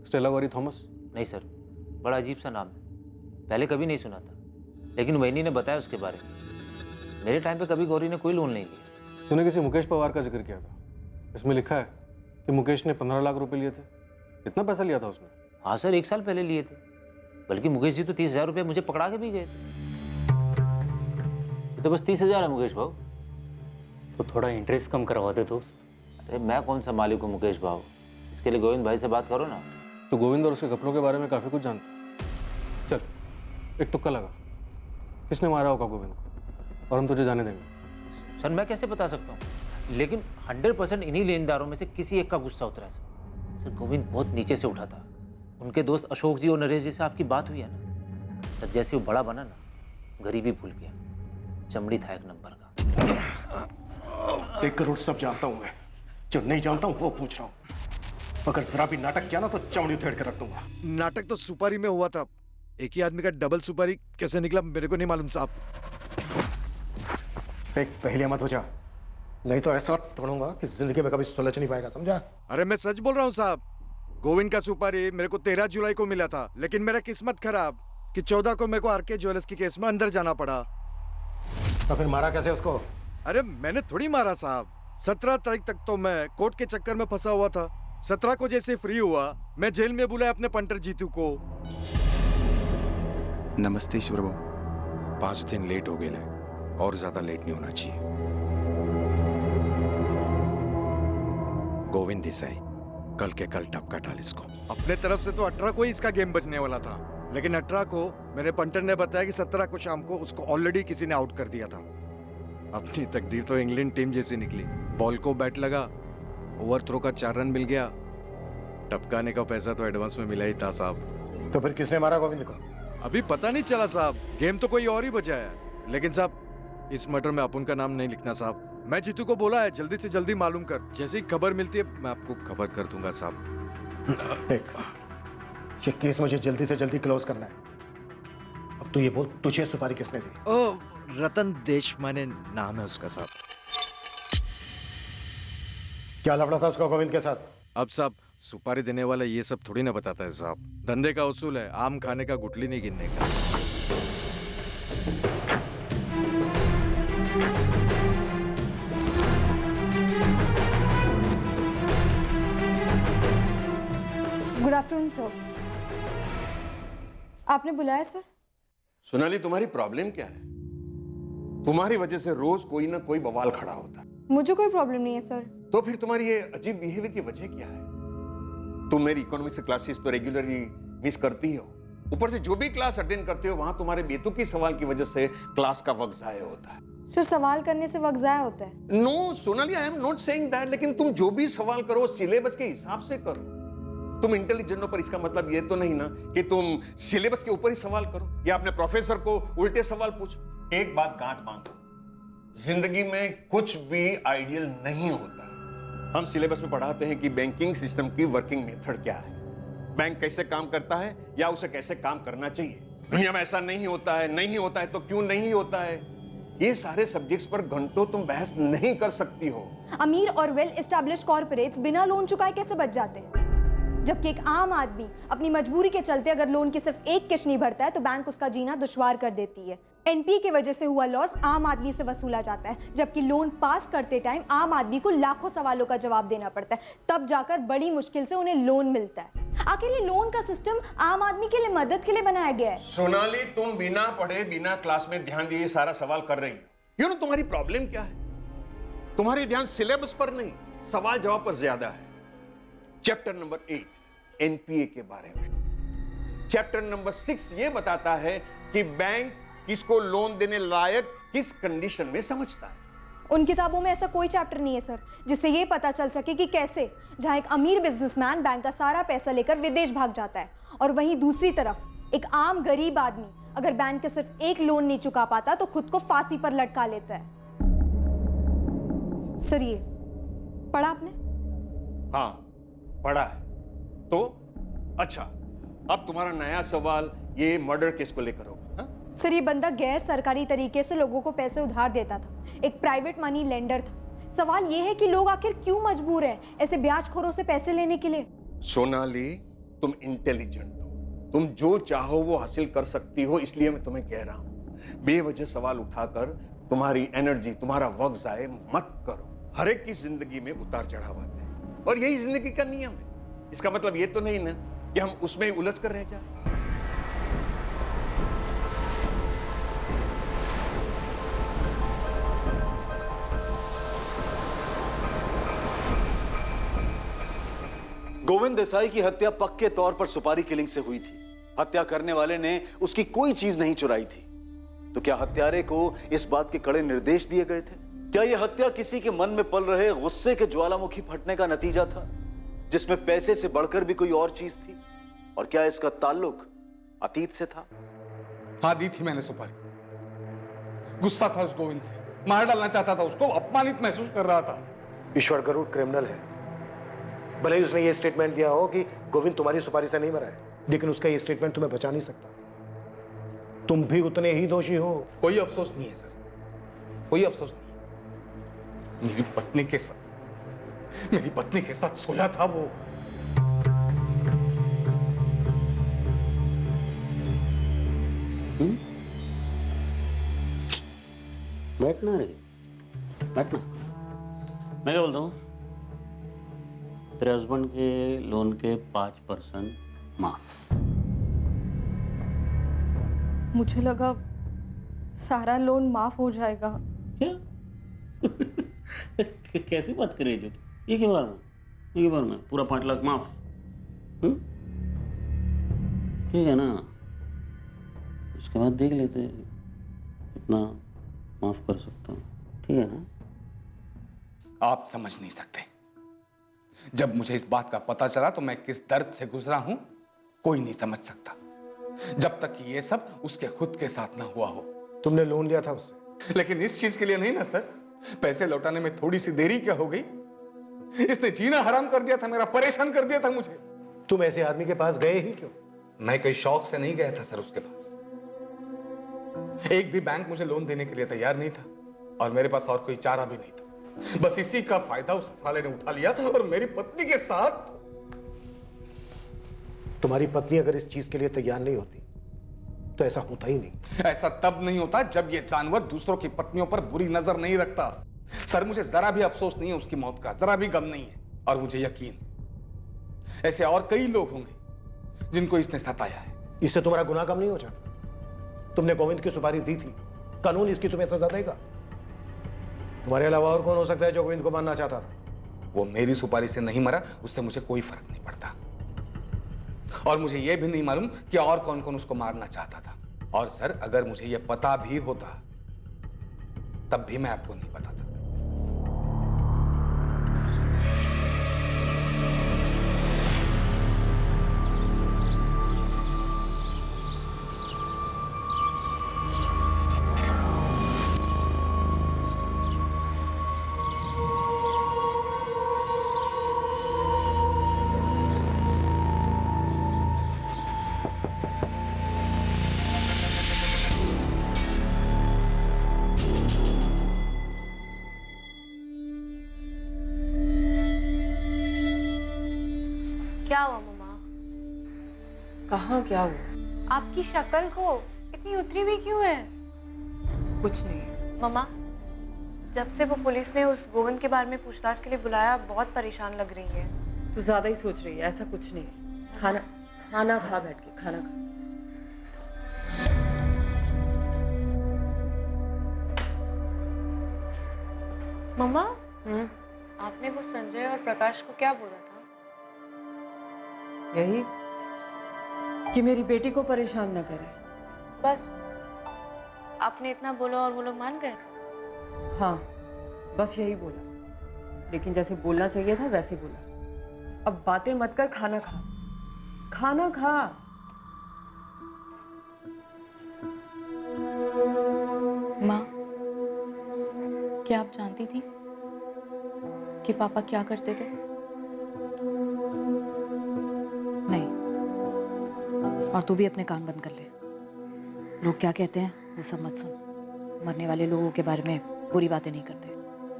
Stella Gauri Thomas? नहीं सर, बड़ा अजीब सा नाम है, पहले कभी नहीं सुना था, लेकिन वहीनी ने बताया उसके बारे में। मेरे टाइम पे कभी गौरी ने कोई लोन नहीं लिया। तूने किसी मुकेश पवार का जिक्र किया था, इसमें लिखा है कि मुकेश ने 15 लाख रुपए लिए थे। इतना पैसा लिया था उसने? हाँ सर, 1 साल पहले लिए थे, बल्कि मुकेश जी तो 30,000 रुपये मुझे पकड़ा के भी गए थे। तो बस 30,000 है मुकेश भाव। तो थोड़ा इंटरेस्ट कम करवा दे तो। अरे मैं कौन सा मालिक हूँ मुकेश भाव, इसके लिए गोविंद भाई से बात करो ना। तो गोविंद और उसके कपड़ों के बारे में काफी कुछ जानता। चल एक तुक्का लगा, किसने मारा होगा गोविंद को? और हम तुझे जाने देंगे। सर मैं कैसे बता सकता हूँ, लेकिन 100% इन्हीं लेनदारों में से किसी एक का गुस्सा उतरा है सर। गोविंद बहुत नीचे से उठा था। उनके दोस्त अशोक जी और नरेश जी से आपकी बात हुई है ना सर, जैसे वो बड़ा बना ना, गरीबी भूल गया, चमड़ी था एक नंबर का। 1 करोड़ सब जानता हूं मैं, जो नहीं जानता हूं वो पूछ रहा हूं। अगर जरा भी नाटक किया ना तो चमड़ी उधेड़ के रख दूंगा। नाटक तो सुपारी में हुआ था, एक ही आदमी का डबल सुपारी कैसे निकला मेरे को नहीं मालूम साहब। एक पहले मत हो जा, नहीं तो ऐसा तोड़ूंगा कि जिंदगी में कभी सुलझ नहीं पाएगा, समझा? अरे मैं सच बोल रहा हूँ साहब, गोविंद का सुपारी मेरे को 13 जुलाई को मिला था, लेकिन मेरा किस्मत खराब कि 14 को मेरे को आरके ज्वेलर्स की केस में अंदर जाना पड़ा। तो फिर मारा कैसे उसको? अरे मैंने थोड़ी मारा साहब, 17 तारीख तक तो मैं कोर्ट के चक्कर में फंसा हुआ था। 17 को जैसे फ्री हुआ, मैं जेल में बुलाया अपने पंटर जीतू को। नमस्ते ईश्वर बाबू। 5 दिन लेट हो गए ना, और ज्यादा लेट नहीं होना चाहिए। गोविंद देसाई कल के कल टपका डाल इसको। अपने तरफ से तो 18 को ही इसका गेम बचने वाला था, लेकिन 18 को मेरे पंटर ने बताया कि 17 को शाम को उसको ऑलरेडी किसी ने आउट कर दिया था। अपनी तकदीर तो इंग्लैंड टीम जैसी निकली। बॉल को बैट लगा, ओवर थ्रो का 4 रन मिल गया, टपकाने का पैसा तो एडवांस में मिला ही था साहब। तो फिर किसने मारा गोविंद को? अभी पता नहीं चला साहब, गेम तो कोई और ही बचा है। लेकिन साहब इस मर्डर में अपुन का नाम नहीं लिखना साहब। मैं जीतू को बोला है जल्दी से जल्दी मालूम कर, जैसे ही खबर मिलती है मैं आपको खबर कर दूंगा साहब। देख, ये केस मुझे जल्दी से जल्दी क्लोज करना है। अब तू ये बोल, तुझे सुपारी किसने दी? ओ, रतन देशमाने नाम है उसका साहब। क्या लफड़ा था उसका गोविंद के साथ? अब साहब सुपारी देने वाला ये सब थोड़ी ना बताता है साहब, धंधे का उसूल है, आम खाने का गुठली नहीं गिनने का। Good afternoon sir. आपने बुलाया सर? सोनाली, तुम्हारी प्रॉब्लम क्या है? तुम्हारी वजह से रोज कोई ना कोई बवाल खड़ा होता है। मुझे कोई प्रॉब्लम नहीं है सर। तो फिर तुम्हारी ये अजीब बिहेवियर की वजह क्या है? तुम मेरी इकोनॉमी से क्लासेस तो रेगुलरली मिस करती हो, ऊपर से जो भी क्लास अटेंड करते हो वहां तुम्हारे बेतुकी सवाल की वजह से क्लास का वक्त जाया होता है। सर सवाल करने से वक्त जाया होता है? No Sonali, I am not saying that, लेकिन तुम जो भी सवाल करो सिलेबस के हिसाब से करो। तुम इंटेलिजेंट हो, पर इसका मतलब ये तो नहीं ना कि तुम सिलेबस के ऊपर ही सवाल करो या अपने प्रोफेसर को उल्टे सवाल पूछो। एक बात गांठ बांधो, जिंदगी में कुछ भी आइडियल नहीं होता। हम सिलेबस में पढ़ाते हैं कि बैंकिंग सिस्टम की वर्किंग मेथड क्या है, बैंक कैसे काम करता है या उसे कैसे काम करना चाहिए। दुनिया में ऐसा नहीं होता है, नहीं होता है तो क्यों नहीं होता है, ये सारे सब्जेक्ट्स पर घंटों तुम बहस नहीं कर सकती हो। अमीर और वेल एस्टैब्लिश्ड कॉर्पोरेट्स बिना लोन चुकाए कैसे बच जाते हैं, जबकि एक आम आदमी अपनी मजबूरी के चलते अगर लोन की सिर्फ एक किश्त नहीं भरता है तो बैंक उसका जीना दुश्वार कर देती है। एनपीए की वजह से हुआ लॉस आम आदमी से वसूला जाता है, जबकि लोन पास करते टाइम आम आदमी को लाखों सवालों का जवाब देना पड़ता है, तब जाकर बड़ी मुश्किल से उन्हें लोन मिलता है। आखिर ये लोन का सिस्टम आम आदमी के लिए मदद के लिए बनाया गया है। सोनाली, तुम बिना पढ़े बिना क्लास में ध्यान दिए सारा सवाल कर रही हो। यू नो तुम्हारी प्रॉब्लम क्या है? तुम्हारी ध्यान सिलेबस पर नहीं, सवाल जवाब पर ज्यादा है। चैप्टर नंबर 8 एनपीए के बारे में, चैप्टर नंबर 6 ये बताता है कि बैंक किसको लोन देने लायक किस कंडीशन में समझता है। उन किताबों में ऐसा कोई चैप्टर नहीं है सर जिससे ये पता चल सके कि कैसे जहां एक अमीर बिजनेसमैन बैंक का सारा पैसा लेकर विदेश भाग जाता है और वहीं दूसरी तरफ एक आम गरीब आदमी अगर बैंक के सिर्फ एक लोन नहीं चुका पाता तो खुद को फांसी पर लटका लेता है। सर ये पढ़ा आपने? हाँ पढ़ा है। तो अच्छा, अब तुम्हारा नया सवाल ये मर्डर केस को लेकर होगा। सर ये बंदा गैर सरकारी तरीके से लोगों को पैसे उधार देता था, एक प्राइवेट मनी लेंडर था। सवाल ये है कि लोग आखिर क्यों मजबूर हैं ऐसे ब्याजखोरों से पैसे लेने के लिए? सोनाली, तुम इंटेलिजेंट हो, तुम जो चाहो वो हासिल कर सकती हो, इसलिए मैं तुम्हें कह रहा हूं बेवजह सवाल उठाकर तुम्हारी एनर्जी, तुम्हारा वक्त जाए मत करो। हर एक की जिंदगी में उतार चढ़ाव आते हैं और यही जिंदगी का नियम है। इसका मतलब ये तो नहीं ना कि हम उसमें ही उलझ कर रह जाए। गोविंद देसाई की हत्या पक्के तौर पर सुपारी किलिंग से हुई थी। हत्या करने वाले ने उसकी कोई चीज नहीं चुराई थी। तो क्या हत्यारे को इस बात के कड़े निर्देश दिए गए थे? क्या यह हत्या किसी के मन में पल रहे गुस्से के ज्वालामुखी फटने का नतीजा था, जिसमें पैसे से बढ़कर भी कोई और चीज थी? और क्या इसका ताल्लुक अतीत से था? हाँ, दी थी मैंने सुपारी। गुस्सा था उस गोविंद से, मार डालना चाहता था उसको, अपमानित महसूस कर रहा था। ईश्वर गरुड़ क्रिमिनल है। भले ही उसने ये स्टेटमेंट दिया हो कि गोविंद तुम्हारी सुपारी से नहीं मरा है, लेकिन उसका ये स्टेटमेंट तुम्हें बचा नहीं सकता। तुम भी उतने ही दोषी हो। कोई अफसोस नहीं है सर, कोई अफसोस नहीं। मेरी पत्नी के साथ सोया था वो। बैठना रे, बैठना। मैं क्या बोलता हूँ, तेरे हस्बैंड के लोन के 5% माफ। मुझे लगा सारा लोन माफ हो जाएगा। कैसी बात कर रही है तू? एक ही बार में पूरा 5 लाख माफ? ठीक है ना, उसके बाद देख लेते कितना माफ कर सकता हूँ। ठीक है ना? आप समझ नहीं सकते, जब मुझे इस बात का पता चला तो मैं किस दर्द से गुजरा हूं कोई नहीं समझ सकता, जब तक कि ये सब उसके खुद के साथ ना हुआ हो। तुमने लोन लिया था उससे? लेकिन इस चीज के लिए नहीं ना सर। पैसे लौटाने में थोड़ी सी देरी क्या हो गई? इसने जीना हराम कर दिया था मेरा, परेशान कर दिया था मुझे। तुम ऐसे आदमी के पास गए ही क्यों? मैं कोई शौक से नहीं गया था सर उसके पास। एक भी बैंक मुझे लोन देने के लिए तैयार नहीं था और मेरे पास और कोई चारा भी नहीं था। बस इसी का फायदा उस साले ने उठा लिया और मेरी पत्नी के साथ। तुम्हारी पत्नी अगर इस चीज के लिए तैयार नहीं होती तो ऐसा होता ही नहीं। ऐसा तब नहीं होता जब ये जानवर दूसरों की पत्नियों पर बुरी नजर नहीं रखता। सर, मुझे जरा भी अफसोस नहीं है उसकी मौत का, जरा भी गम नहीं है। और मुझे यकीन ऐसे और कई लोग होंगे जिनको इसने सताया है। इससे तुम्हारा गुनाह कम नहीं हो जाता। तुमने गोविंद की सुपारी दी थी, कानून इसकी तुम्हें सजा देगा। तुम्हारे अलावा और कौन हो सकता है जो गोविंद को मारना चाहता था? वो मेरी सुपारी से नहीं मरा, उससे मुझे कोई फर्क नहीं पड़ता। और मुझे यह भी नहीं मालूम कि और कौन कौन उसको मारना चाहता था। और सर, अगर मुझे यह पता भी होता तब भी मैं आपको नहीं बताता। क्या हुआ मम्मा? कहाँ क्या हुआ? आपकी शक्ल को इतनी उतरी हुई क्यों है? कुछ नहीं। मम्मा, जब से वो पुलिस ने उस गोविंद के बारे में पूछताछ के लिए बुलाया, बहुत परेशान लग रही है। तू ज्यादा ही सोच रही है, ऐसा कुछ नहीं। खाना खा, बैठ के खाना खा। मम्मा, आपने वो संजय और प्रकाश को क्या बोला था? यही कि मेरी बेटी को परेशान न करे। बस आपने इतना बोला और वो लोग मान गए? हाँ, बस यही बोला, लेकिन जैसे बोलना चाहिए था वैसे बोला। अब बातें मत कर, खाना खा। खाना खा। माँ, क्या आप जानती थी कि पापा क्या करते थे? नहीं, और तू भी अपने कान बंद कर ले। लोग क्या कहते हैं वो सब मत सुन। मरने वाले लोगों के बारे में बुरी बातें नहीं करते।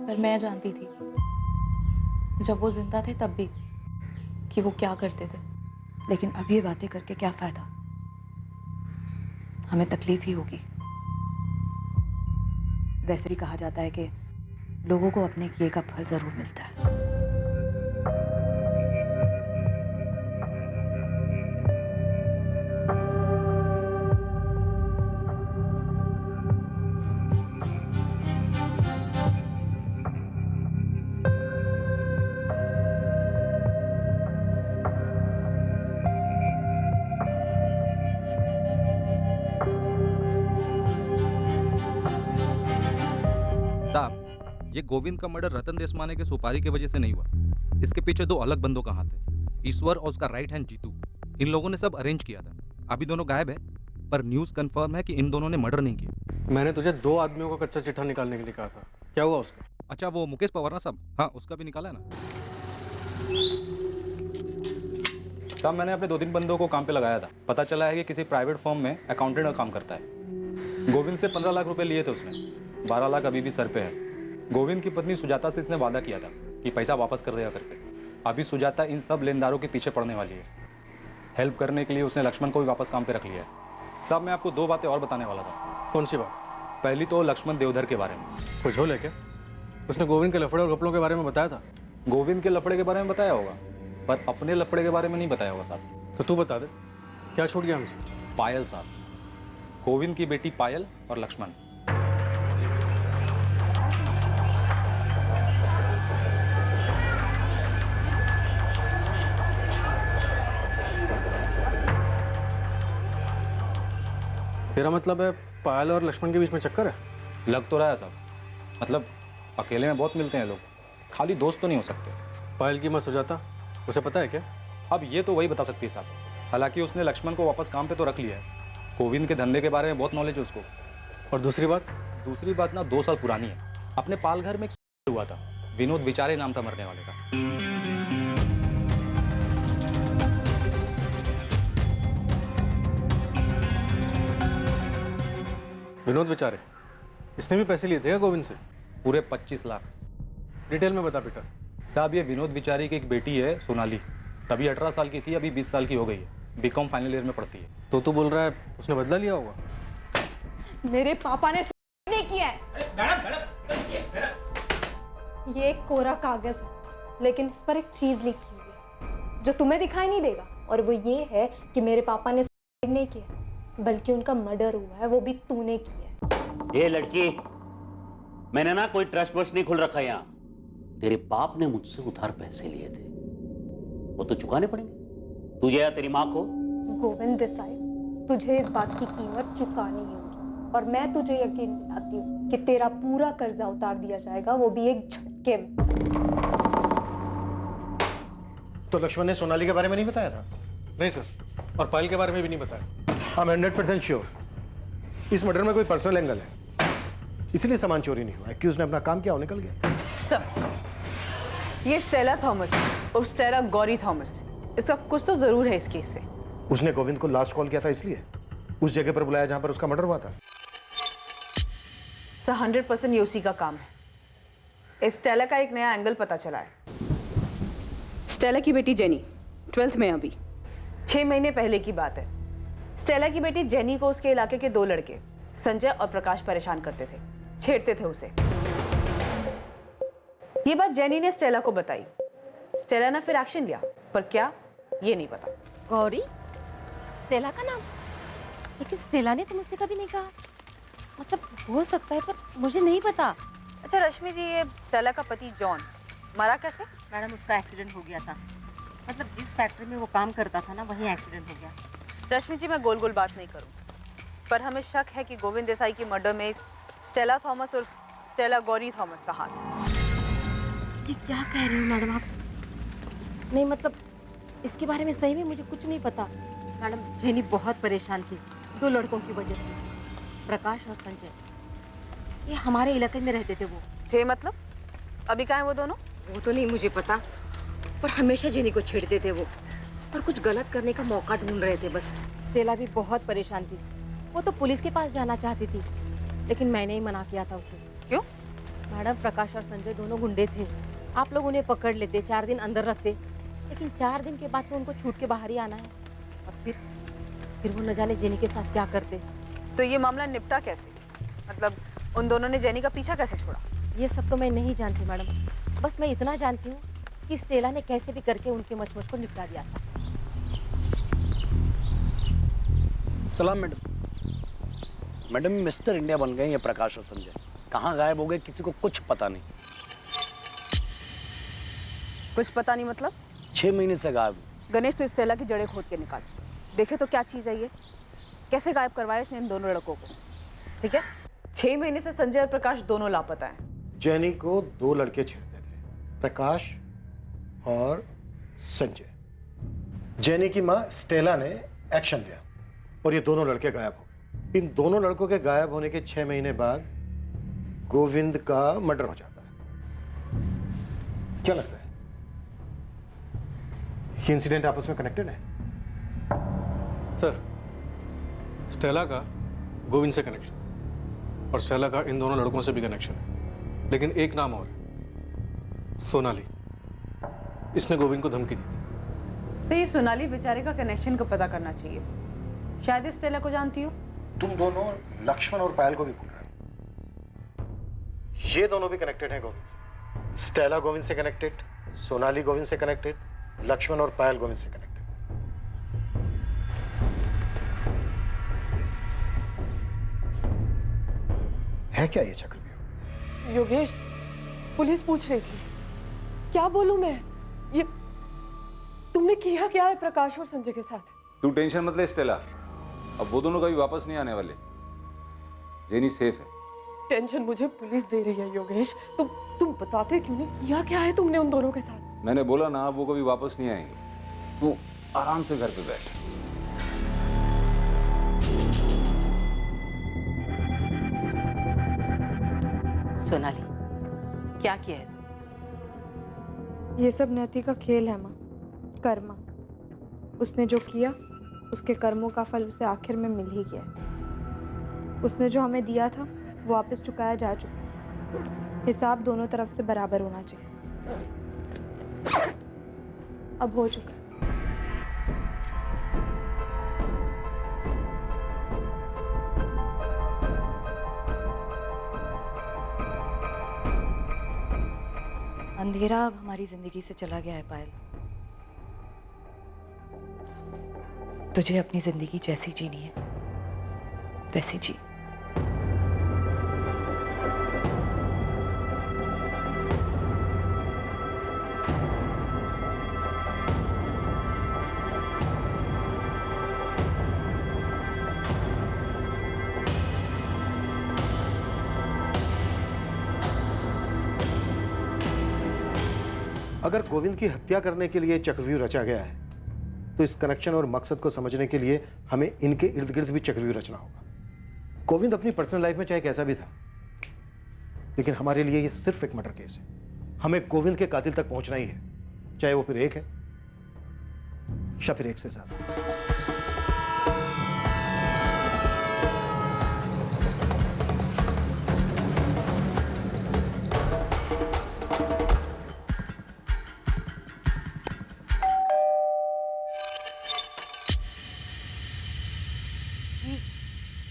पर मैं जानती थी जब वो जिंदा थे तब भी कि वो क्या करते थे। लेकिन अब ये बातें करके क्या फायदा? हमें तकलीफ ही होगी। वैसे भी कहा जाता है कि लोगों को अपने किए का फल जरूर मिलता है। ये गोविंद का मर्डर रतन देशमाने के सुपारी की वजह से नहीं हुआ। इसके पीछे दो अलग बंदों का हाथ है, ईश्वर और उसका राइट हैंड जीतू। इन लोगों ने सब अरेंज किया था। अभी दोनों गायब है, पर न्यूज़ कंफर्म है कि इन दोनों ने मर्डर नहीं किया। मैंने तुझे 2 आदमियों का कच्चा चिट्ठा निकालने के लिए कहा था, क्या हुआ उसका? अच्छा, वो मुकेश पवार ना साहब, हाँ उसका भी निकाला है ना साहब। मैंने अपने 2-3 बंदों को काम पे लगाया था। पता चला है कि किसी प्राइवेट फर्म में अकाउंटेंट का काम करता है। गोविंद से 15 लाख रुपए लिए थे उसने, 12 लाख अभी भी सर पे है। गोविंद की पत्नी सुजाता से इसने वादा किया था कि पैसा वापस कर देगा करके। अभी सुजाता इन सब लेनदारों के पीछे पड़ने वाली है। हेल्प करने के लिए उसने लक्ष्मण को भी वापस काम पे रख लिया है। साहब मैं आपको 2 बातें और बताने वाला था। कौन सी बात? पहली तो लक्ष्मण देवधर के बारे में। कुछ हो लेके उसने गोविंद के लफड़े और घपलों के बारे में बताया था? गोविंद के लफड़े के बारे में बताया होगा, पर अपने लफड़े के बारे में नहीं बताया होगा साहब। तो तू बता दे, क्या छूट गया हमसे? पायल साहब, गोविंद की बेटी पायल और लक्ष्मण। तेरा मतलब है पायल और लक्ष्मण के बीच में चक्कर है? लग तो रहा है साहब, मतलब अकेले में बहुत मिलते हैं लोग, खाली दोस्त तो नहीं हो सकते। पायल की माँ सुजाता, उसे पता है क्या? अब ये तो वही बता सकती है साहब। हालांकि उसने लक्ष्मण को वापस काम पे तो रख लिया है। गोविंद के धंधे के बारे में बहुत नॉलेज है उसको। और दूसरी बात? दूसरी बात ना 2 साल पुरानी है। अपने पालघर में एक हुआ था, विनोद विचारे नाम था मरने वाले का। विनोद विचारे, इसने भी पैसे लिए थे क्या गोविंद से? पूरे 25 लाख। डिटेल में बता बेटा। साहब ये विनोद विचारी की एक बेटी है सोनाली, तभी 18 साल की थी, अभी 20 साल की हो गई है। बीकॉम फाइनल ईयर में पढ़ती है। तो तू बोल रहा है उसने बदला लिया होगा? मेरे पापा ने नहीं किया है। ये एक कोरा कागज है, लेकिन इस पर एक चीज लिखी हुई है जो तुम्हें दिखाई नहीं देगा, और वो ये है कि मेरे पापा ने सुसाइड नहीं किया, बल्कि उनका मर्डर हुआ है, वो भी तूने किया है। ये लड़की, मैंने ना कोई ट्रस्ट वस्ट नहीं खुल रखा यहाँ। तेरे बाप ने मुझसे उधार पैसे लिए थे, वो तो चुकाने पड़ेंगे तुझे या तेरी माँ को। गोविंद देसाई, तुझे इस बात की कीमत चुकानी होगी, और मैं तुझे यकीन दिलाती हूँ कि तेरा पूरा कर्जा उतार दिया जाएगा, वो भी एक झटके में। तो लक्ष्मण ने सोनाली के बारे में नहीं बताया था? नहीं सर, और पायल के बारे में भी नहीं बताया। आई एम 100% श्योर इस मर्डर में कोई पर्सनल एंगल है, इसलिए सामान चोरी नहीं हुआ। एक्यूज ने अपना काम किया और निकल गया। सर, ये स्टेला थॉमस और स्टेला गौरी थॉमस, इसका कुछ तो जरूर है इस केस से। उसने गोविंद को लास्ट कॉल किया था, इसलिए उस जगह पर बुलाया जहां पर उसका मर्डर हुआ था। सर 100% ये उसी का काम है। इस स्टेला का एक नया एंगल पता चला है। स्टेला की बेटी जेनी 12th में अभी 6 महीने पहले की बात है। स्टेला की बेटी जेनी को उसके इलाके के 2 लड़के संजय और प्रकाश परेशान करते थे, छेड़ते थे उसे। ये बात जेनी ने स्टेला को बताई। स्टेला ने फिर एक्शन लिया, पर क्या ये नहीं पता। गौरी, स्टेला का नाम? लेकिन स्टेला ने तो मुझसे कभी नहीं कहा। मतलब हो सकता है, पर मुझे नहीं पता। अच्छा रश्मि जी, ये स्टेला का पति जॉन मरा कैसे? मैडम उसका एक्सीडेंट हो गया था। मतलब जिस फैक्ट्री में वो काम करता था ना, वहीं एक्सीडेंट हो गया। रश्मि जी, मैं गोल गोल बात नहीं करूं, पर हमें शक है कि गोविंद देसाई की मर्डर में स्टेला थॉमस और स्टेला गौरी थॉमस का हाथ है। ये क्या कह रही हो मैडम आप? नहीं मतलब इसके बारे में सही में मुझे कुछ नहीं पता। मैडम जेनी बहुत परेशान थी 2 लड़कों की वजह से, प्रकाश और संजय। ये हमारे इलाके में रहते थे। वो थे मतलब? अभी कहाँ हैं वो दोनों? वो तो नहीं मुझे पता, पर हमेशा जेनी को छेड़ते थे वो, और कुछ गलत करने का मौका ढूंढ रहे थे बस। स्टेला भी बहुत परेशान थी। वो तो पुलिस के पास जाना चाहती थी, लेकिन मैंने ही मना किया था उसे। क्यों? मैडम प्रकाश और संजय दोनों गुंडे थे। आप लोग उन्हें पकड़ लेते, 4 दिन अंदर रखते, लेकिन 4 दिन के बाद तो उनको छूट के बाहर ही आना है। और फिर वो न जाने जेनी के साथ क्या करते। तो ये मामला निपटा कैसे? मतलब उन दोनों ने जेनी का पीछा कैसे छोड़ा? ये सब तो मैं नहीं जानती मैडम, बस मैं इतना जानती हूँ कि स्टेला ने कैसे भी करके उनके मचमच को निपटा दिया था। सलाम मैडम। मैडम मिस्टर इंडिया बन गए ये प्रकाश और संजय। कहाँ गायब हो गए किसी को कुछ पता नहीं। कुछ पता नहीं मतलब? 6 महीने से गायब। गणेश तो स्टेला की जड़ें खोद के निकाल, देखे तो क्या चीज़ है ये। कैसे गायब करवाया इसने इन दोनों लड़कों को? ठीक है, 6 महीने से संजय और प्रकाश दोनों लापता हैं। जैनी को 2 लड़के छेड़ते थे, प्रकाश और संजय। जैनी की माँ स्टेला ने एक्शन लिया और ये दोनों लड़के गायब हो गए। इन दोनों लड़कों के गायब होने के 6 महीने बाद गोविंद का मर्डर हो जाता है। क्या लगता है, ये इंसिडेंट आपस में कनेक्टेड है? सर, स्टेला का गोविंद से कनेक्शन और स्टेला का इन दोनों लड़कों से भी कनेक्शन है, लेकिन एक नाम और है, सोनाली। इसने गोविंद को धमकी दी थी। सही, सोनाली बेचारे का कनेक्शन को पता करना चाहिए। शायद इस स्टेला को जानती हो। तुम दोनों लक्ष्मण और पायल को भी भूल रहे हो। ये दोनों भी कनेक्टेड हैं गोविंद से। स्टेला गोविंद से कनेक्टेड, सोनाली गोविंद से कनेक्टेड, लक्ष्मण और पायल गोविंद से कनेक्टेड। है क्या ये चक्रव्यूह? योगेश, पुलिस पूछ रही थी। क्या बोलूं मैं? ये तुमने किया क्या है प्रकाश और संजय के साथ? तू टेंशन मत ले स्टेला, अब वो दोनों कभी वापस नहीं आने वाले। जेनी सेफ है। टेंशन मुझे पुलिस दे रही है योगेश। तुम बताते क्यों नहीं? किया क्या है तुमने उन दोनों के साथ? मैंने बोला ना, वो कभी वापस नहीं आएंगे। तू आराम से घर पे बैठ। सोनाली, क्या किया है तू? ये सब नियति का खेल है माँ, कर्मा। उसने जो किया उसके कर्मों का फल उसे आखिर में मिल ही गया। उसने जो हमें दिया था वो वापस चुकाया जा चुका है। हिसाब दोनों तरफ से बराबर होना चाहिए। अब हो चुका है। अंधेरा अब हमारी जिंदगी से चला गया है पायल। तुझे अपनी जिंदगी जैसी जीनी है वैसी जी। अगर गोविंद की हत्या करने के लिए चक्रव्यूह रचा गया है तो इस कनेक्शन और मकसद को समझने के लिए हमें इनके इर्द गिर्द भी चक्रव्यूह रचना होगा। गोविंद अपनी पर्सनल लाइफ में चाहे कैसा भी था, लेकिन हमारे लिए ये सिर्फ एक मर्डर केस है। हमें गोविंद के कातिल तक पहुंचना ही है, चाहे वो फिर एक है या फिर एक से ज्यादा।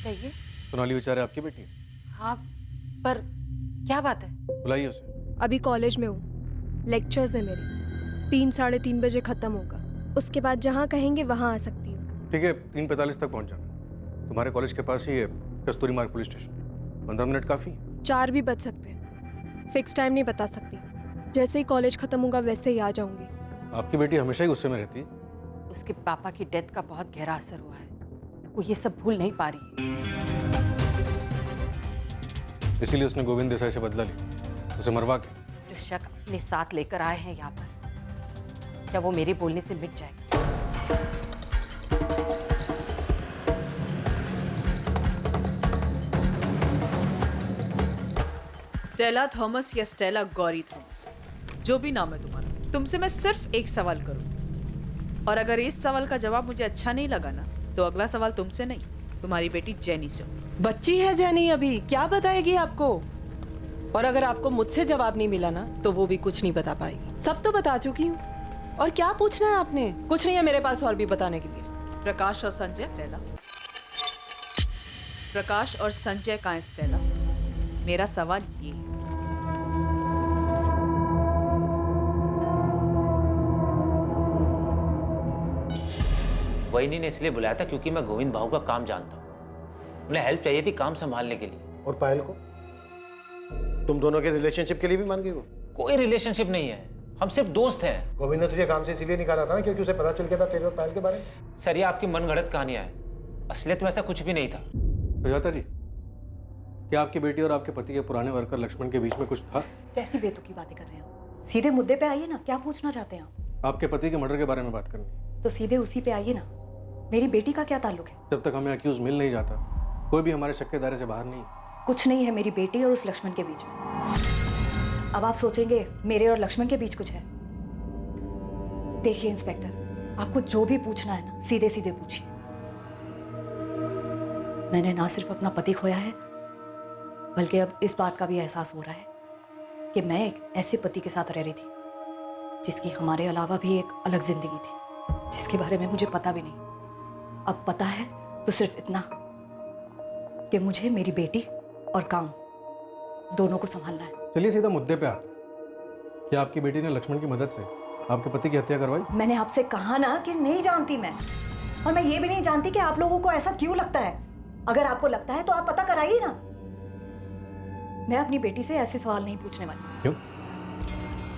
कहिए। सोनाली बेचारे आपकी बेटी है? हाँ, पर क्या बात है? बुलाइए उसे। अभी कॉलेज में हूँ, लेक्चर्स है मेरे। 3 साढ़े 3 बजे खत्म होगा। उसके बाद जहाँ कहेंगे वहाँ आ सकती हूँ। ठीक है, 3:45 तक पहुँच जाना। तुम्हारे कॉलेज के पास ही है कस्तूरी मार्ग पुलिस स्टेशन। 15 मिनट काफ़ी। 4 भी बज सकते हैं, फिक्स टाइम नहीं बता सकती। जैसे ही कॉलेज खत्म होगा वैसे ही आ जाऊंगी। आपकी बेटी हमेशा ही गुस्से में रहती है। उसके पापा की डेथ का बहुत गहरा असर हुआ है, वो ये सब भूल नहीं पा रही। इसीलिए उसने गोविंद देसाई से बदला लिया, उसे मरवा के। जो शक अपने साथ लेकर आए हैं यहाँ पर, क्या वो मेरे बोलने से मिट जाएगा? स्टेला थॉमस या स्टेला गौरी थॉमस, जो भी नाम है तुम्हारा, तुमसे मैं सिर्फ एक सवाल करूं, और अगर इस सवाल का जवाब मुझे अच्छा नहीं लगा ना, तो अगला सवाल तुमसे नहीं, तुम्हारी बेटी जेनी से। बच्ची है जेनी, अभी क्या बताएगी आपको? और अगर आपको मुझसे जवाब नहीं मिला ना, तो वो भी कुछ नहीं बता पाएगी। सब तो बता चुकी हूँ। और क्या पूछना है आपने? कुछ नहीं है मेरे पास और भी बताने के लिए। प्रकाश और संजय, स्टेला। प्रकाश और संजय कहाँ है स्टेला? मेरा सवाल ये है। वहीनी ने इसलिए बुलाया था क्योंकि मैं गोविंद भाऊ का काम जानता हूँ। उन्हें हेल्प चाहिए थी काम संभालने के लिए। और पायल को? तुम दोनों के रिलेशनशिप के लिए भी मान गई वो? कोई रिलेशनशिप नहीं है, हम सिर्फ दोस्त हैं। गोविंद ने तुझे काम से इसीलिए निकाला था ना क्योंकि उसे पता चल गया था तेरे और पायल के बारे में। सर, ये आपकी मनगढ़ंत कहानियां हैं, असलियत में ऐसा कुछ भी नहीं था। सुजाता जी, क्या आपकी बेटी और आपके पति के पुराने वर्कर लक्ष्मण के बीच में कुछ था? कैसी बेतुकी बातें कर रहे हैं आप? सीधे मुद्दे पे आइए ना, क्या पूछना चाहते हैं आप? आपके पति के मर्डर के बारे में बात करनी। तो सीधे उसी पे आइए ना, मेरी बेटी का क्या ताल्लुक है? जब तक हमें अक्यूज मिल नहीं जाता, कोई भी हमारे शक के दायरे से बाहर नहीं। कुछ नहीं है मेरी बेटी और उस लक्ष्मण के बीच में। अब आप सोचेंगे मेरे और लक्ष्मण के बीच कुछ है। देखिए इंस्पेक्टर, आपको जो भी पूछना है ना, सीधे सीधे पूछिए। मैंने ना सिर्फ अपना पति खोया है, बल्कि अब इस बात का भी एहसास हो रहा है कि मैं एक ऐसे पति के साथ रह रही थी जिसकी हमारे अलावा भी एक अलग जिंदगी थी, जिसके बारे में मुझे पता भी नहीं। अब पता है तो सिर्फ इतना कि मुझे मेरी बेटी और काम दोनों को संभालना है। चलिए सीधा मुद्दे पे आते हैं। क्या आपकी बेटी ने लक्ष्मण की मदद से आपके पति की हत्या करवाई? मैंने आपसे कहा ना कि नहीं जानती मैं, और मैं ये भी नहीं जानती कि आप लोगों को ऐसा क्यों लगता है। अगर आपको लगता है तो आप पता कराइए ना। मैं अपनी बेटी से ऐसे सवाल नहीं पूछने वाली। क्यों?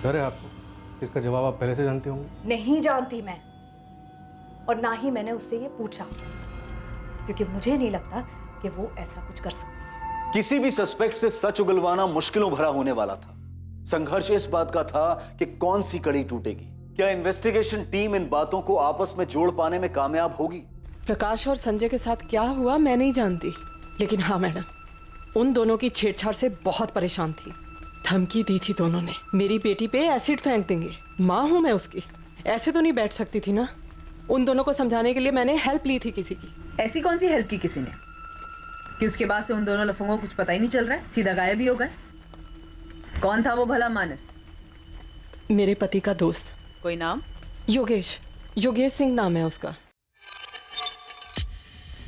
डर है आपको? इसका जवाब आप पहले से जानते होंगे। नहीं जानती मैं, और ना ही मैंने उससे ये पूछा, क्योंकि मुझे नहीं लगता कि वो ऐसा कुछ कर सकती है। किसी भी सस्पेक्ट से सच उगलवाना मुश्किलों भरा होने वाला था। संघर्ष इस बात का था कि कौन सी कड़ी टूटेगी। क्या इन्वेस्टिगेशन टीम इन बातों को आपस में जोड़ पाने में कामयाब होगी? प्रकाश और संजय के साथ क्या हुआ मैं नहीं जानती, लेकिन हाँ मैडम, उन दोनों की छेड़छाड़ से बहुत परेशान थी। धमकी दी थी दोनों ने, मेरी बेटी पे एसिड फेंक देंगे। माँ हूँ मैं उसकी, ऐसे तो नहीं बैठ सकती थी ना। उन दोनों को समझाने के लिए मैंने हेल्प ली थी किसी की। ऐसी कौन सी हेल्प की किसी ने कि उसके बाद से उन दोनों लफंगों को कुछ पता ही नहीं चल रहा है, सीधा गायब ही हो गए? कौन था वो भला मानस? मेरे पति का दोस्त। कोई नाम? योगेश, योगेश सिंह नाम है उसका।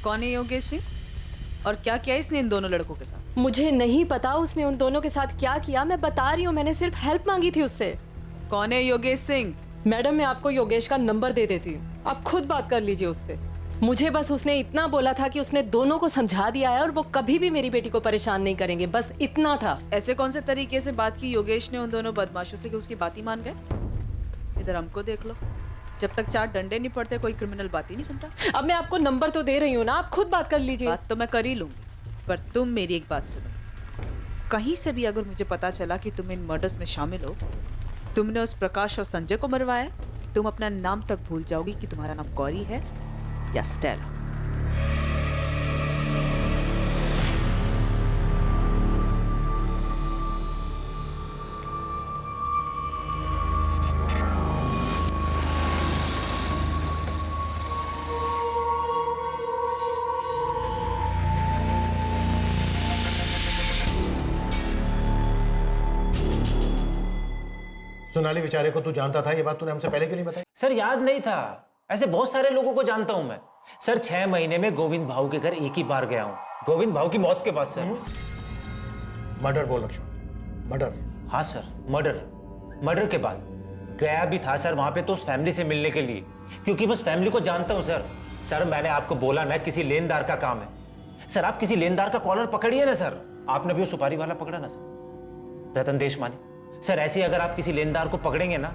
कौन है योगेश सिंह, और क्या किया इसने इन दोनों लड़कों के साथ? मुझे नहीं पता उसने उन दोनों के साथ क्या किया, मैं बता रही हूँ, मैंने सिर्फ हेल्प मांगी थी उससे। कौन है योगेश सिंह? मैडम मैं आपको योगेश का नंबर दे देती हूँ, आप खुद बात कर लीजिए उससे। मुझे बस उसने इतना बोला था कि उसने दोनों को समझा दिया है और वो कभी भी मेरी बेटी को परेशान नहीं करेंगे, बस इतना था। ऐसे कौन से तरीके से बात की योगेश ने उन दोनों बदमाशों से कि उसकी बात ही मान गए? इधर हमको देख लो, जब तक 4 डंडे नहीं पड़ते कोई क्रिमिनल बात ही नहीं सुनता। अब मैं आपको नंबर तो दे रही हूँ ना, आप खुद बात कर लीजिए। बात तो मैं कर ही लूंगी, पर तुम मेरी एक बात सुनो। कहीं से भी अगर मुझे पता चला कि तुम इन मर्डर्स में शामिल हो, तुमने उस प्रकाश और संजय को मरवाया, तुम अपना नाम तक भूल जाओगी कि तुम्हारा नाम गौरी है या स्टेला। सोनाली बेचारे को तू जानता था, ये बात तूने हमसे पहले क्यों नहीं बताई? सर याद नहीं था, ऐसे बहुत सारे लोगों को जानता हूं मैं। सर 6 महीने में गोविंद भाऊ के घर एक ही बार गया हूं, गोविंद भाऊ की मौत के बाद सर। मर्डर बोल लक्ष्मण, मर्डर? हाँ सर, मर्डर के बाद गया भी था सर वहां पे, तो उस फैमिली से मिलने के लिए, क्योंकि बस फैमिली को जानता हूं सर। सर मैंने आपको बोला ना, किसी लेनदार का काम है सर। आप किसी लेनदार का कॉलर पकड़िए ना सर। आपने भी वो सुपारी वाला पकड़ा ना सर, रतन देशमानी। सर ऐसे अगर आप किसी लेनदार को पकड़ेंगे ना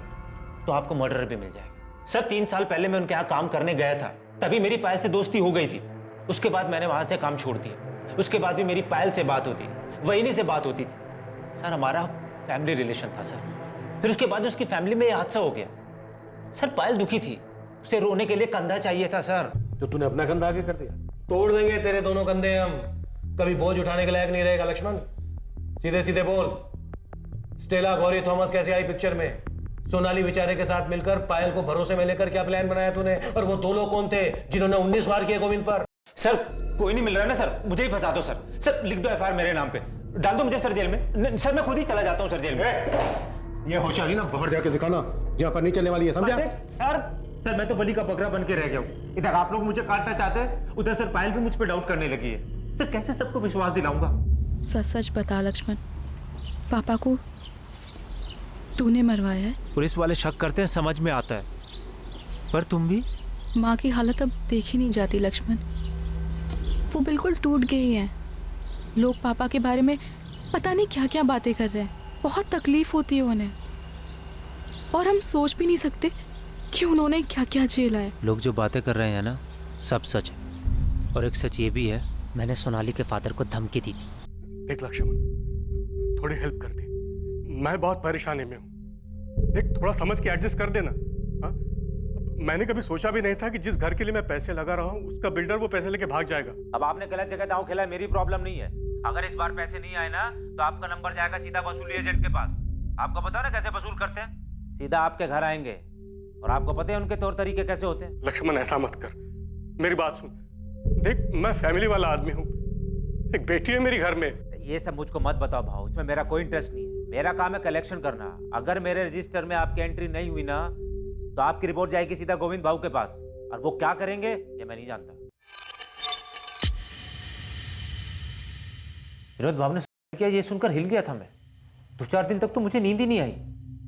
तो आपको मर्डर भी मिल जाएगा। सर 3 साल पहले मैं उनके यहाँ काम करने गया था, तभी मेरी पायल से दोस्ती हो गई थी। उसके बाद मैंने वहां से काम छोड़ दिया। उसके बाद भी मेरी पायल से बात होती, वहीनी से बात होती थी सर। हमारा फैमिली रिलेशन था सर। फिर उसके बाद उसकी फैमिली में हादसा हो गया सर। पायल दुखी थी, उसे रोने के लिए कंधा चाहिए था सर। तो तूने अपना कंधा आगे कर दिया? तोड़ देंगे तेरे दोनों कंधे हम, कभी बोझ उठाने के लायक नहीं रहेगा लक्ष्मण। सीधे सीधे बोल, स्टेला गौरी थॉमस कैसे आई पिक्चर में? सोनाली बेचारे के साथ मिलकर पायल को भरोसे में लेकर क्या प्लान बनाया तूने? और वो 2 लोग कौन थे जिन्होंने 19 वार किए गोविंद पर? सर कोई नहीं मिल रहा ना सर, मुझे ही फंसा दो सर। सर लिख दो एफआईआर मेरे नाम पे, डाल दो मुझे सर जेल में। सर मैं खुद ही चला जाता हूँ सर जेल में। ये होशियारी ना बाहर जाके दिखाना, जहाँ पर नहीं चलने वाली है, समझा? सर मैं तो बलि का बकरा बन के रह गया हूँ। इधर आप लोग मुझे काटना चाहते हैं, उधर सर पायल भी मुझ पर डाउट करने लगी है। सर कैसे सबको विश्वास दिलाऊंगा? सच सच बता लक्ष्मण, पापा को तूने मरवाया है? पुलिस वाले शक करते हैं, समझ में आता है, पर तुम भी? माँ की हालत अब देखी नहीं जाती लक्ष्मण, वो बिल्कुल टूट गई हैं। लोग पापा के बारे में पता नहीं क्या क्या बातें कर रहे हैं, बहुत तकलीफ होती है उन्हें, और हम सोच भी नहीं सकते कि उन्होंने क्या क्या झेला है। लोग जो बातें कर रहे हैं ना, सब सच है। और एक सच ये भी है, मैंने सोनाली के फादर को धमकी दी थी देख लक्ष्मण, थोड़ी हेल्प कर दे, मैं बहुत परेशानी में हूँ। देख थोड़ा समझ के एडजस्ट कर देना। हाँ? मैंने कभी सोचा भी नहीं था कि जिस घर के लिए मैं पैसे लगा रहा हूँ उसका बिल्डर वो पैसे लेके भाग जाएगा। अब आपने गलत जगह दांव खेला है, मेरी प्रॉब्लम नहीं है। अगर इस बार पैसे नहीं आए ना तो आपका नंबर जाएगा सीधा वसूली एजेंट के पास। आपको पता है ना कैसे वसूल करते हैं? सीधा आपके घर आएंगे और आपको पता है उनके तौर तरीके कैसे होते हैं। लक्ष्मण ऐसा मत कर, मेरी बात सुन। देख मैं फैमिली वाला आदमी हूँ, एक बेटी है मेरी घर में। ये सब मुझको मत बताओ भाव, इसमें मेरा कोई इंटरेस्ट नहीं है। मेरा काम है कलेक्शन करना। अगर मेरे रजिस्टर में आपकी एंट्री नहीं हुई ना तो आपकी रिपोर्ट जाएगी सीधा गोविंद भाऊ के पास, और वो क्या करेंगे ये मैं नहीं जानता। विनोद भाव ने क्या ये सुनकर हिल गया था मैं। 2-4 दिन तक तो मुझे नींद ही नहीं आई।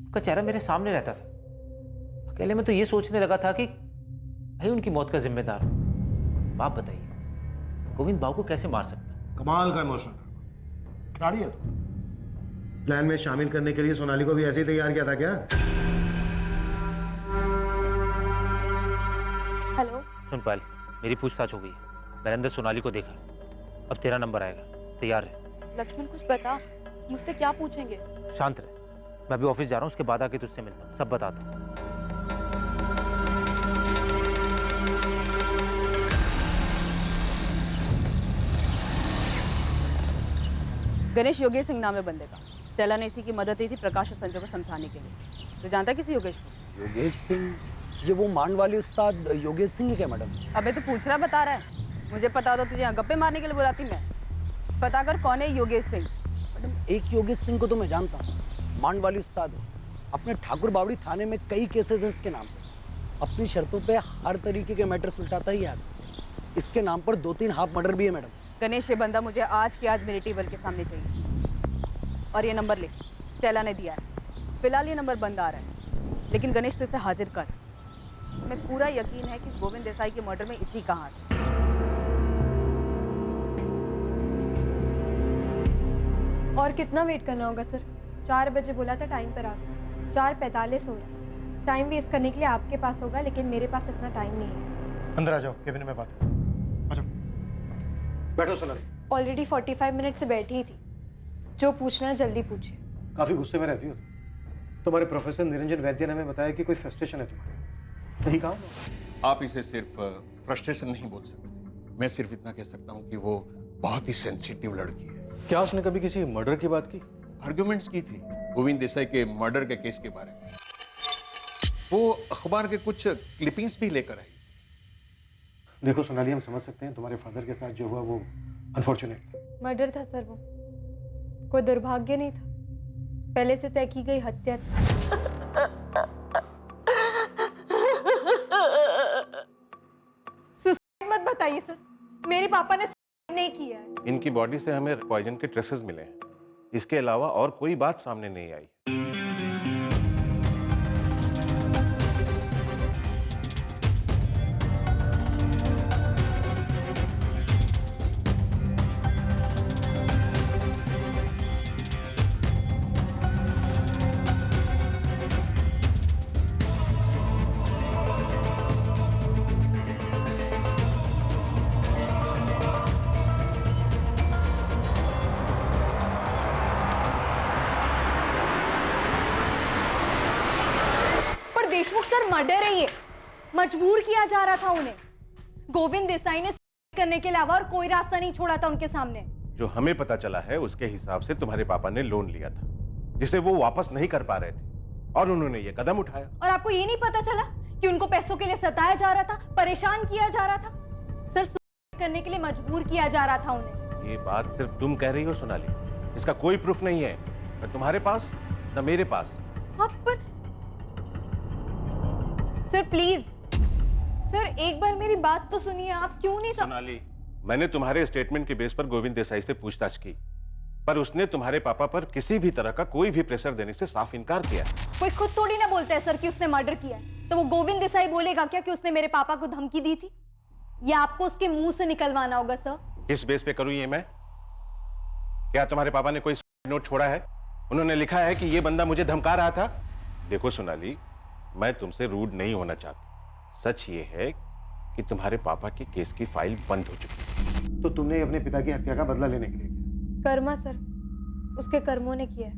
उसका चेहरा मेरे सामने रहता था। अकेले में तो ये सोचने लगा था कि भाई उनकी मौत का जिम्मेदार हूं। आप बताइए गोविंद भाव को कैसे मार सकता? कमाल का इमोशनल खिलाड़ी है तो। प्लान में शामिल करने के लिए सोनाली को भी ऐसे ही तैयार किया था क्या? हेलो। सुन पायल, मेरी पूछताछ हो गई है। मैंने अंदर सोनाली को देखा। अब तेरा नंबर आएगा, तैयार है। लक्ष्मण कुछ बता, मुझसे क्या पूछेंगे? शांत रहे, मैं अभी ऑफिस जा रहा हूँ, उसके बाद आके तुझसे मिलता हूँ, सब बताता हूँ। गणेश योगेश सिंह नाम है बंदे का। स्टेला ने इसी की मदद दी थी प्रकाश और संजय को समझाने के लिए। तो जानता है किसी योगेश को? योगेश सिंह? ये वो मांड वाले उस्ताद योगेश सिंह ही क्या मैडम? अबे तो पूछ रहा बता रहा है। मुझे पता होता तुझे यहाँ गप्पे मारने के लिए बुलाती मैं। पता कर कौन है योगेश सिंह। मैडम एक योगेश सिंह को तो मैं जानता हूँ, मांड वाली उस्ताद है। अपने ठाकुर बावड़ी थाने में कई केसेस हैं इसके नाम पे। अपनी शर्तों पे हर तरीके के मैटर सुलटाता ही है। इसके नाम पर 2-3 हाफ मर्डर भी है मैडम। गणेश, ये बंदा मुझे आज के आज मेरे टेबल के सामने चाहिए। और ये नंबर ले, स्टेला ने दिया है। फिलहाल ये नंबर बंद आ रहा है, लेकिन गणेश तो इसे हाजिर कर। मैं पूरा यकीन है कि गोविंद देसाई के मर्डर में इसी का हाथ है। और कितना वेट करना होगा सर? 4 बजे बोला था टाइम पर आकर, 4:45 हो रहा। टाइम वेस्ट करने के लिए आपके पास होगा, लेकिन मेरे पास इतना टाइम नहीं है। अंदर आ जाओ, केबिन में बात करो। आ जाओ, बैठो सोनाली। ऑलरेडी 45 मिनट से बैठी ही थी। जो पूछना है जल्दी पूछिए। काफी गुस्से में रहती हो तुम। तुम्हारे प्रोफेसर निरंजन वैद्य ने हमें बताया कि कोई फ्रस्ट्रेशन है तुम्हारे। सही कहा? आप इसे सिर्फ फ्रस्ट्रेशन नहीं बोल सकते। मैं सिर्फ इतना कह सकता हूँ कि वो बहुत ही सेंसिटिव लड़की है। क्या उसने कभी किसी मर्डर की बात की? आर्ग्यूमेंट्स की थी गोविंद देसाई के मर्डर के केस के बारे में। वो अखबार के कुछ क्लिपिंग्स भी लेकर आई। देखो सोनाली, हम समझ सकते हैं तुम्हारे फादर के साथ जो हुआ वो अनफॉर्चुनेट था। मर्डर था सर, वो कोई दुर्भाग्य नहीं था। पहले से तय की गई हत्या थी। सुसाइड मत बताइए सर, मेरे पापा ने सुसाइड नहीं किया है। इनकी बॉडी से हमें पॉइजन के ट्रेसेस मिले हैं। इसके अलावा और कोई बात सामने नहीं आई। देशमुख सर, मर्डर है ये। मजबूर किया जा रहा था उन्हें। गोविंद देसाई ने करने के अलावा और कोई रास्ता नहीं छोड़ा था उनके सामने। जो हमें पता चला है उसके हिसाब से तुम्हारे पापा ने लोन लिया था जिसे वो वापस नहीं कर पा रहे थे और उन्होंने ये कदम उठाया। और आपको ये नहीं पता चला कि उनको पैसों के लिए सताया जा रहा था, परेशान किया जा रहा था? सर, सुसाइड करने के लिए मजबूर किया जा रहा था उन्हें। ये बात सिर्फ तुम कह रही हो सोनाली, इसका कोई प्रूफ नहीं है, न तुम्हारे पास न मेरे पास। पर सर प्लीज, सर एक बार मेरी बात तो सुनिए। आप क्यों नहीं सोनाली, मैंने तुम्हारे स्टेटमेंट के बेस पर गोविंद देसाई से पूछताछ की, पर उसने तुम्हारे पापा पर किसी भी तरह का कोई भी प्रेशर देने से साफ इनकार किया। कोई खुद थोड़ी ना बोलता है सर कि उसने मर्डर किया है, तो वो गोविंद देसाई बोलेगा क्या कि उसने मेरे पापा को धमकी दी थी? या आपको उसके मुंह से निकलवाना होगा सर? किस बेस पे करूं ये मैं? क्या तुम्हारे पापा ने कोई नोट छोड़ा है? उन्होंने लिखा है कि ये बंदा मुझे धमका रहा था? देखो सोनाली, मैं तुमसे रूड नहीं होना चाहता। सच ये है कि तुम्हारे पापा के केस की फाइल बंद हो चुकी है। तो तुमने अपने पिता की हत्या का बदला लेने के लिए किया? कर्मा सर, उसके कर्मों ने किया है।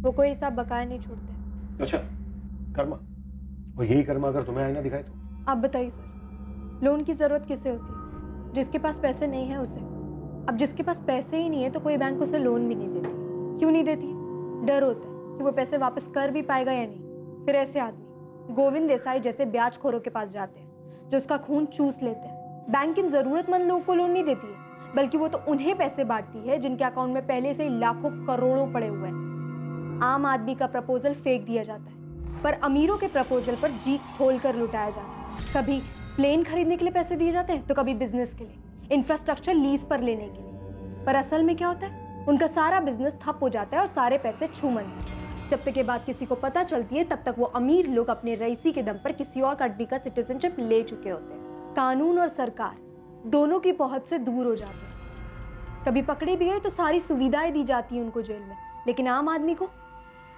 वो कोई हिसाब बकाया नहीं छोड़ते। अच्छा, कर्मा। और यही कर्मा अगर तुम्हें आईना दिखाए तो? आप बताइए सर, लोन की जरूरत किसे होती है? जिसके पास पैसे नहीं है उसे। अब जिसके पास पैसे ही नहीं है तो कोई बैंक उसे लोन भी नहीं देती। क्यों नहीं देती? डर होता है कि वो पैसे वापस कर भी पाएगा या नहीं। फिर ऐसे आदमी गोविंद देसाई जैसे ब्याजखोरों के पास जाते हैं जो उसका खून चूस लेते हैं। बैंक इन जरूरतमंद लोगों को लोन नहीं देती है, बल्कि वो तो उन्हें पैसे बांटती है जिनके अकाउंट में पहले से ही लाखों करोड़ों पड़े हुए हैं। आम आदमी का प्रपोजल फेंक दिया जाता है, पर अमीरों के प्रपोजल पर जी खोल कर लुटाया जाता है। कभी प्लेन खरीदने के लिए पैसे दिए जाते हैं तो कभी बिजनेस के लिए, इंफ्रास्ट्रक्चर लीज पर लेने के लिए। पर असल में क्या होता है? उनका सारा बिजनेस ठप हो जाता है और सारे पैसे छूमंतर। जब तक ये बात किसी को पता चलती है तब तक वो अमीर लोग अपने रईसी के दम पर किसी और कंट्री का सिटीजनशिप ले चुके होते हैं। कानून और सरकार दोनों की पहुंच से दूर हो जाते हैं। कभी पकड़े भी गए तो सारी सुविधाएं दी जाती हैं उनको जेल में, लेकिन आम आदमी को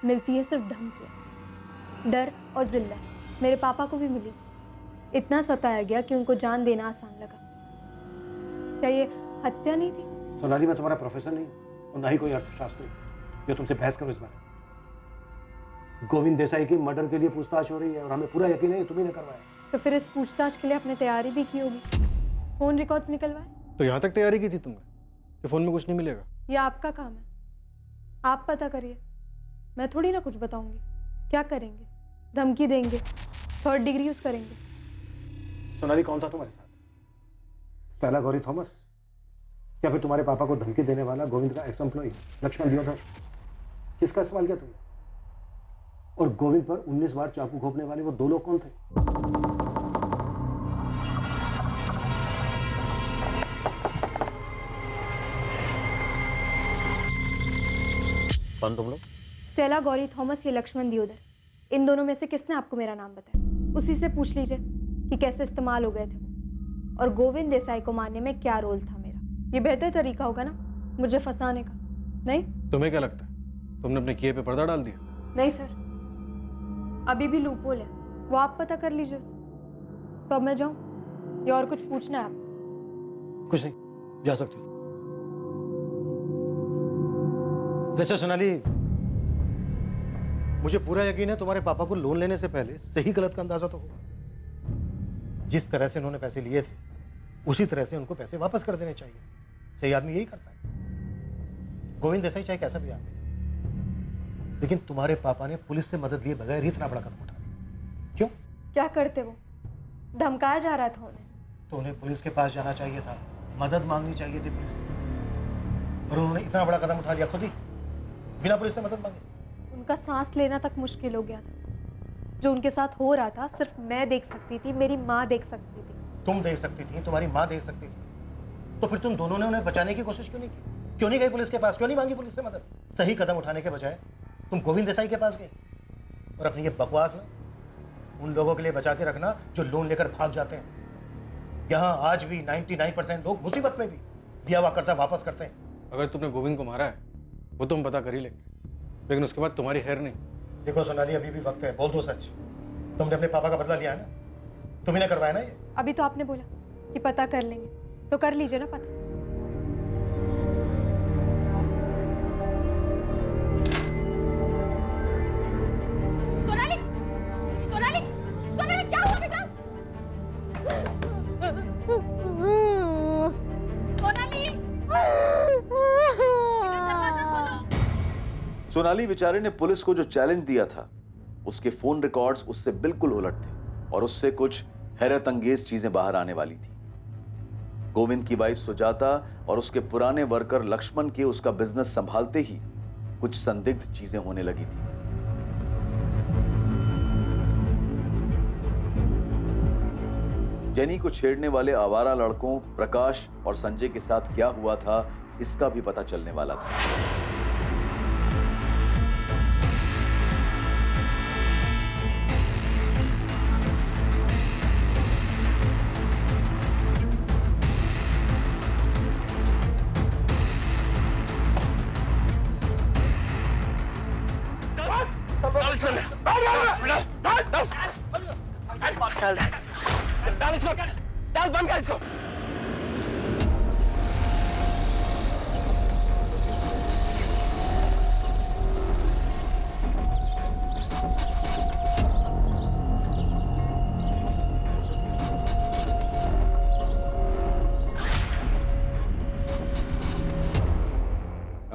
मिलती है सिर्फ धमकियां, डर और जिल्लत। मेरे पापा को भी मिली थी। इतना सताया गया कि उनको जान देना आसान लगा। क्या ये हत्या नहीं थी? सोनाली, मैं तुम्हारा प्रोफेसर नहीं और ना ही कोई अर्थशास्त्री जो तुमसे बहस करूं इस बारे में। गोविंद देसाई की मर्डर के लिए पूछताछ हो रही है और हमें पूरा यकीन है तुम्ही ने करवाया। तो फिर इस पूछताछ के लिए आपने तैयारी भी की होगी, फोन रिकॉर्ड्स निकलवाए। तो यहाँ तक तैयारी की थी तुमने कि फोन में कुछ नहीं मिलेगा? ये आपका काम है, आप पता करिए। मैं थोड़ी ना कुछ बताऊंगी। क्या करेंगे? धमकी देंगे, थर्ड डिग्री यूज करेंगे। सोनाली, कौन था तुम्हारे साथ? स्टेला गौरी थॉमस या फिर तुम्हारे पापा को धमकी देने वाला गोविंद का एक्स एम्प्लॉई लक्ष्मण दियोधर? किसका इस्तेमाल किया तुमने? और गोविंद पर 19 बार चाकू घोंपने वाले वो दो लोग कौन थे? कौन तुम लोग? स्टेला गौरी थॉमस या लक्ष्मण दियोदर, इन दोनों में से किसने आपको मेरा नाम बताया? उसी से पूछ लीजिए कि कैसे इस्तेमाल हो गए थे वो, और गोविंद देसाई को मारने में क्या रोल था मेरा। ये बेहतर तरीका होगा ना मुझे फंसाने का, नहीं? तुम्हें क्या लगता है तुमने अपने किए पे पर्दा डाल दिया? नहीं सर, अभी भी लूपहोल है, वो आप पता कर लीजिए उसे। तो अब मैं जाऊं या और कुछ पूछना है आपको? कुछ नहीं, जा सकती हो। वैसे सोनाली, मुझे पूरा यकीन है तुम्हारे पापा को लोन लेने से पहले सही गलत का अंदाजा तो होगा। जिस तरह से उन्होंने पैसे लिए थे उसी तरह से उनको पैसे वापस कर देने चाहिए। सही आदमी यही करता है। गोविंद देसाई चाहे कैसा भी आदमी, लेकिन तुम्हारे पापा ने पुलिस से मदद लिए बगैर ही इतना बड़ा कदम उठा लिया। क्यों? क्या करते वो? धमकाया जा रहा था उन्हें। तो उन्हें पुलिस के पास जाना चाहिए था, मदद मांगनी चाहिए थी पुलिस से, और उन्होंने इतना बड़ा कदम उठा लिया खुद ही, बिना पुलिस से मदद मांगे। उनका सांस लेना तक मुश्किल हो गया था। जो उनके साथ हो रहा था सिर्फ मैं देख सकती थी, मेरी माँ देख सकती थी। तुम देख सकती थी, तुम्हारी माँ देख सकती थी, तो फिर तुम दोनों ने उन्हें बचाने की कोशिश क्यों नहीं की? क्यों नहीं गई पुलिस के पास? क्यों नहीं मांगी पुलिस से मदद? सही कदम उठाने के बजाय तुम गोविंद देसाई के पास गए और अपनी ये बकवास में उन लोगों के लिए बचा के रखना जो लोन लेकर भाग जाते हैं। यहाँ आज भी 99% लोग मुसीबत में भी दिया हुआ कर्जा वापस करते हैं। अगर तुमने गोविंद को मारा है वो तो हम पता कर ही लेंगे, लेकिन उसके बाद तुम्हारी खैर नहीं। देखो सोनाली, अभी भी वक्त है, बोल दो सच। तुमने अपने पापा का बदला लिया है ना? तुम्ही ने करवाया ना ये? अभी तो आपने बोला कि पता कर लेंगे, तो कर लीजिए ना पता। सोनाली, सोनाली, सोनाली, क्या हुआ बेटा? सोनाली, दरवाजा खोलो। सोनाली बेचारे ने पुलिस को जो चैलेंज दिया था उसके फोन रिकॉर्ड्स उससे बिल्कुल उलट थे और उससे कुछ हैरत अंगेज चीजें बाहर आने वाली थी। गोविंद की वाइफ सुजाता और उसके पुराने वर्कर लक्ष्मण के उसका बिजनेस संभालते ही कुछ संदिग्ध चीजें होने लगी थी। जेनी को छेड़ने वाले आवारा लड़कों प्रकाश और संजय के साथ क्या हुआ था इसका भी पता चलने वाला था।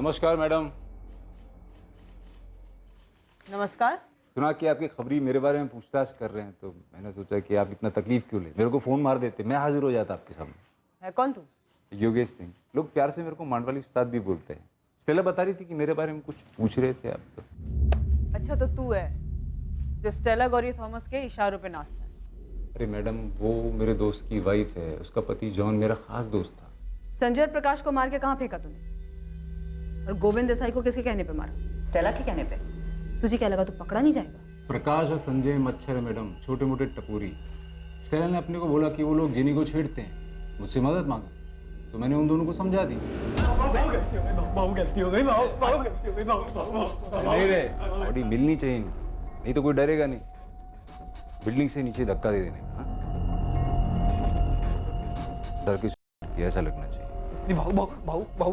नमस्कार मैडम। नमस्कार। सुना कि आपकी खबरी मेरे बारे में पूछताछ कर रहे हैं, तो मैंने सोचा कि आप इतना तकलीफ क्यों ले, मेरे को फ़ोन मार देते, मैं हाजिर हो जाता आपके सामने। है कौन तू? योगेश सिंह। लोग प्यार से मेरे को मांडवाली उस्ताद भी बोलते हैं। स्टेला बता रही थी कि मेरे बारे में कुछ पूछ रहे थे आप तो। अच्छा, तो तू है जो स्टेला गौरी थॉमस के इशारों पे नाचता है? अरे मैडम, वो मेरे दोस्त की वाइफ है, उसका पति जॉन मेरा खास दोस्त था। संजय और प्रकाश को मार के कहाँ फेंका तूने? और गोविंद देसाई को किसके कहने पे मारा? स्टेला के कहने पे? तुझे क्या लगा तू पकड़ा नहीं जाएगा? प्रकाश और संजय मच्छर है मैडम, छोटे मोटे टपूरी। स्टेला ने अपने को बोला कि वो लोग जेनी को छेड़ते हैं, मुझसे मदद मांगा, तो मैंने उन दोनों को समझा दी। नहीं रे, बॉडी मिलनी चाहिए, नहीं तो कोई डरेगा नहीं। बिल्डिंग से नीचे धक्का दे देने का, डर की ऐसा लगना चाहिए। भाऊ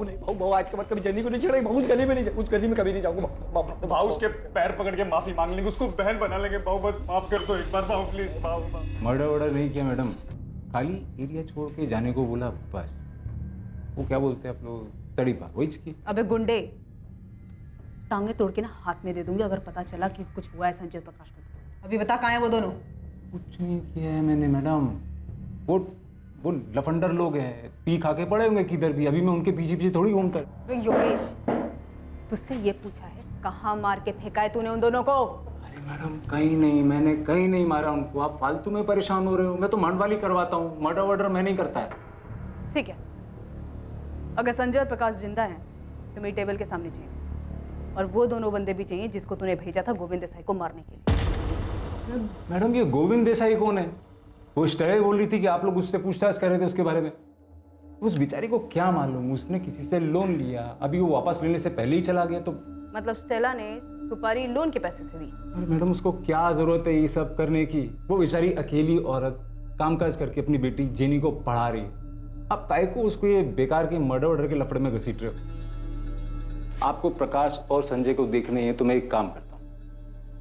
नहीं, आज के बाद कभी जेनी को नहीं छेड़ेगा। भाऊ उस गली में नहीं, उस गली में कभी नहीं जाऊंगा। भाऊ उसके पैर पकड़ के माफी मांग लेंगे, उसको बहन बना लेंगे। भाऊ बस माफ कर दो एक बार, भाऊ प्लीज। भाऊ मर्डर वर्डर नहीं किया मैडम, खाली एरिया छोड़ के जाने को बोला बस। वो क्या बोलते हैं आप लोग, तड़ी पार, वही की। अबे गुंडे, टांगे तोड़ के ना हाथ में दे दूंगी अगर पता चला कि कुछ हुआ है संजय प्रकाश को। अभी बता कहाँ है वो दोनों? कुछ नहीं किया है मैंने मैडम, वो लफंडर लोग हैं, पी खा के पड़े होंगे किधर भी, अभी मैं उनके पीछे पीछे थोड़ी घूमता। योगेश, तुझसे ये पूछा है कहाँ मार के फेंका है तूने उन दोनों को? अरे मैडम कहीं नहीं, मैंने कहीं नहीं मारा उनको, आप फालतू में परेशान हो रहे हो। मैं तो मांडवाली करवाता हूँ, मर्डर वर्डर मैं नहीं करता है। ठीक है, अगर संजय और प्रकाश जिंदा हैं तो मेरी टेबल के सामने चाहिए, और वो दोनों बंदे भी चाहिए जिसको तूने भेजा था गोविंद देसाई को मारने के लिए। मैडम ये गोविंद देसाई कौन है? वो स्टेला बोल रही थी कि आप लोग उससे पूछताछ कर रहे थे उसके बारे में। उस बेचारी को क्या मालूम, उसने किसी से लोन लिया, अभी वो वापस लेने से पहले ही चला गया। तो मतलब स्टेला ने सुपारी लोन के पैसे से दी? अरे मैडम उसको क्या जरूरत है ये सब करने की? वो बेचारी अकेली औरत कामकाज करके अपनी बेटी जेनी को पढ़ा रही है। आप ताई को उसको ये बेकार के मर्डर वर्डर के लफड़े में घसीट रहे हो। आपको प्रकाश और संजय को देखने हैं तो मैं एक काम करता हूँ,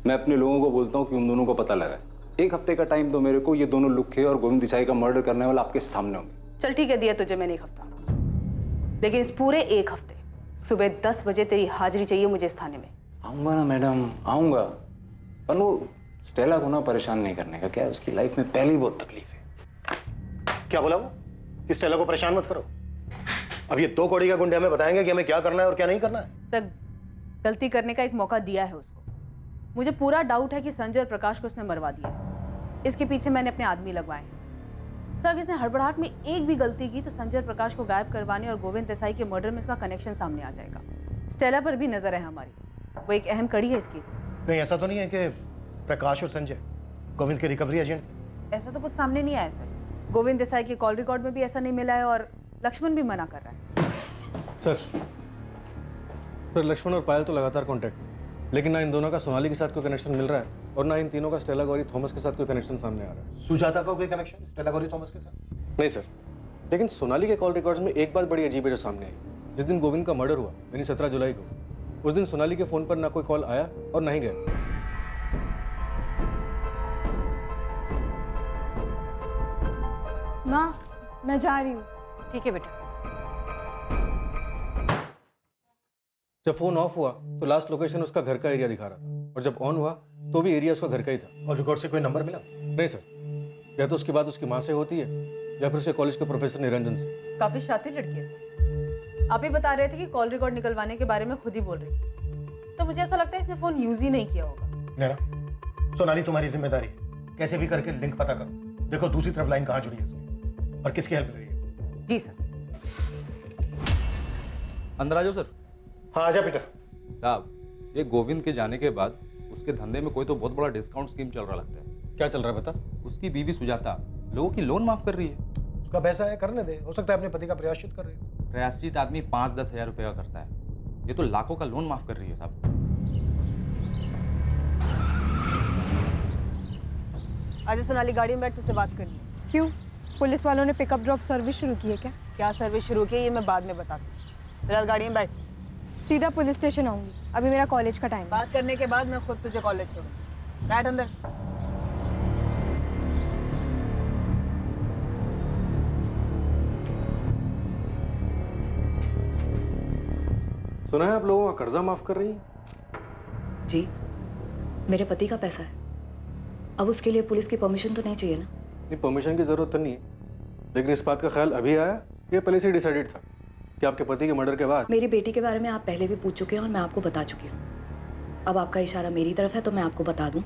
मैं अपने लोगों को बोलता हूँ कि उन दोनों को पता लगा। एक हफ्ते का टाइम दो मेरे को, ये दोनों लुक्खे और गोविंद देसाई का मर्डर करने वाला आपके सामने होंगे। चल ठीक है, दिया तुझे मैंने एक हफ्ता, लेकिन इस पूरे एक हफ्ते सुबह 10 बजे तेरी हाजिरी चाहिए मुझे इस थाने में। आऊंगा ना मैडम, आऊंगा, पर वो स्टेला को ना परेशान नहीं करने का। क्या है, उसकी लाइफ में पहले ही बहुत तकलीफ है। क्या बोला वो कि स्टेला को परेशान मत करो? अब ये 2 कौड़ी का गुंडे हमें बताएंगे कि हमें क्या करना है और क्या नहीं करना है। सर, गलती करने का एक मौका दिया है उसको। मुझे पूरा डाउट है कि संजय और प्रकाश को उसने मरवा दिया। इसके पीछे मैंने अपने आदमी लगवाए हैं। सर, अगर इसने हड़बड़ाहट में एक भी गलती की तो संजय और प्रकाश को गायब करवाने और गोविंद देसाई के मर्डर में इसका कनेक्शन सामने आ जाएगा। स्टेला पर भी नजर है हमारी, वो एक अहम कड़ी है इस केस की। कहीं ऐसा तो नहीं है कि प्रकाश और संजय गोविंद के रिकवरी एजेंट थे? ऐसा तो कुछ सामने नहीं आया सर। गोविंद देसाई के कॉल रिकॉर्ड में भी ऐसा नहीं मिला है और लक्ष्मण भी मना कर रहा है। सर लक्ष्मण और पायल तो लगातार कांटेक्ट में, लेकिन ना इन दोनों का सोनाली के साथ कोई कनेक्शन मिल रहा है और ना इन तीनों का स्टेला गौरी थॉमस के साथ कोई कनेक्शन सामने आ रहा है। सुजाता का कोई कनेक्शन स्टेला गौरी थॉमस के साथ? नहीं सर, लेकिन सोनाली के कॉल रिकॉर्ड्स में एक बात बड़ी अजीब है जो सामने आई। जिस दिन गोविंद का मर्डर हुआ यानी 17 जुलाई को, उस दिन सोनाली के फोन पर ना कोई कॉल आया और ना ही गया। माँ, मैं जा रही हूँ। ठीक है बेटा। जब फोन ऑफ हुआ तो लास्ट लोकेशन उसका घर का एरिया दिखा रहा था, और जब ऑन हुआ तो भी एरिया उसका घर का ही था। और रिकॉर्ड से कोई नंबर मिला? नहीं सर, या तो उसकी बात उसकी माँ से होती है या फिर उसके कॉलेज के प्रोफेसर निरंजन से। काफी शातिर लड़की है सर। आप ही बता रहे थे कि कॉल रिकॉर्ड निकलवाने के बारे में खुद ही बोल रही थी, तो मुझे ऐसा लगता है इसने फोन यूज ही नहीं किया होगा। नैना, सोनाली तुम्हारी जिम्मेदारी है, कैसे भी करके लिंक पता करो। देखो दूसरी तरफ लाइन कहाँ जुड़ी है इसमें और किसकी हेल्प करिए। जी सर। अंदर आ जाओ सर। हाँ आजा पीटर साहब। ये गोविंद के जाने के बाद उसके धंधे में कोई तो बहुत बड़ा डिस्काउंट स्कीम चल रहा लगता है। क्या चल रहा है बता? उसकी बीवी सुजाता लोगों की लोन माफ कर रही है। उसका पैसा है, करने दे, हो सकता है अपने पति का प्रयाश्चित कर रही हो। प्रयाश्चित आदमी 5-10 हज़ार रुपये का करता है, ये तो लाखों का लोन माफ कर रही है साहब। आज सोनाली गाड़ी में बैठ तुझसे बात करनी है। क्यों? पुलिस वालों ने पिकअप ड्रॉप सर्विस शुरू की है क्या? क्या सर्विस शुरू की है ये मैं बाद में बताती हूँ। फिलहाल गाड़ी में बैठ। सीधा पुलिस स्टेशन आऊंगी, अभी मेरा कॉलेज का टाइम। बात करने के बाद मैं खुद तुझे कॉलेज छोड़ूंगी। बैठ अंदर। सुना है आप लोगों का कर्जा माफ कर रही हैं? जी, मेरे पति का पैसा है। अब उसके लिए पुलिस की परमिशन तो नहीं चाहिए ना? नहीं, परमिशन की जरूरत तो नहीं है, लेकिन इस बात का ख्याल अभी आया, ये पहले से डिसाइडेड था कि आपके पति के मर्डर के बाद? मेरी बेटी के बारे में आप पहले भी पूछ चुके हैं और मैं आपको बता चुकी हूँ। अब आपका इशारा मेरी तरफ है तो मैं आपको बता दूं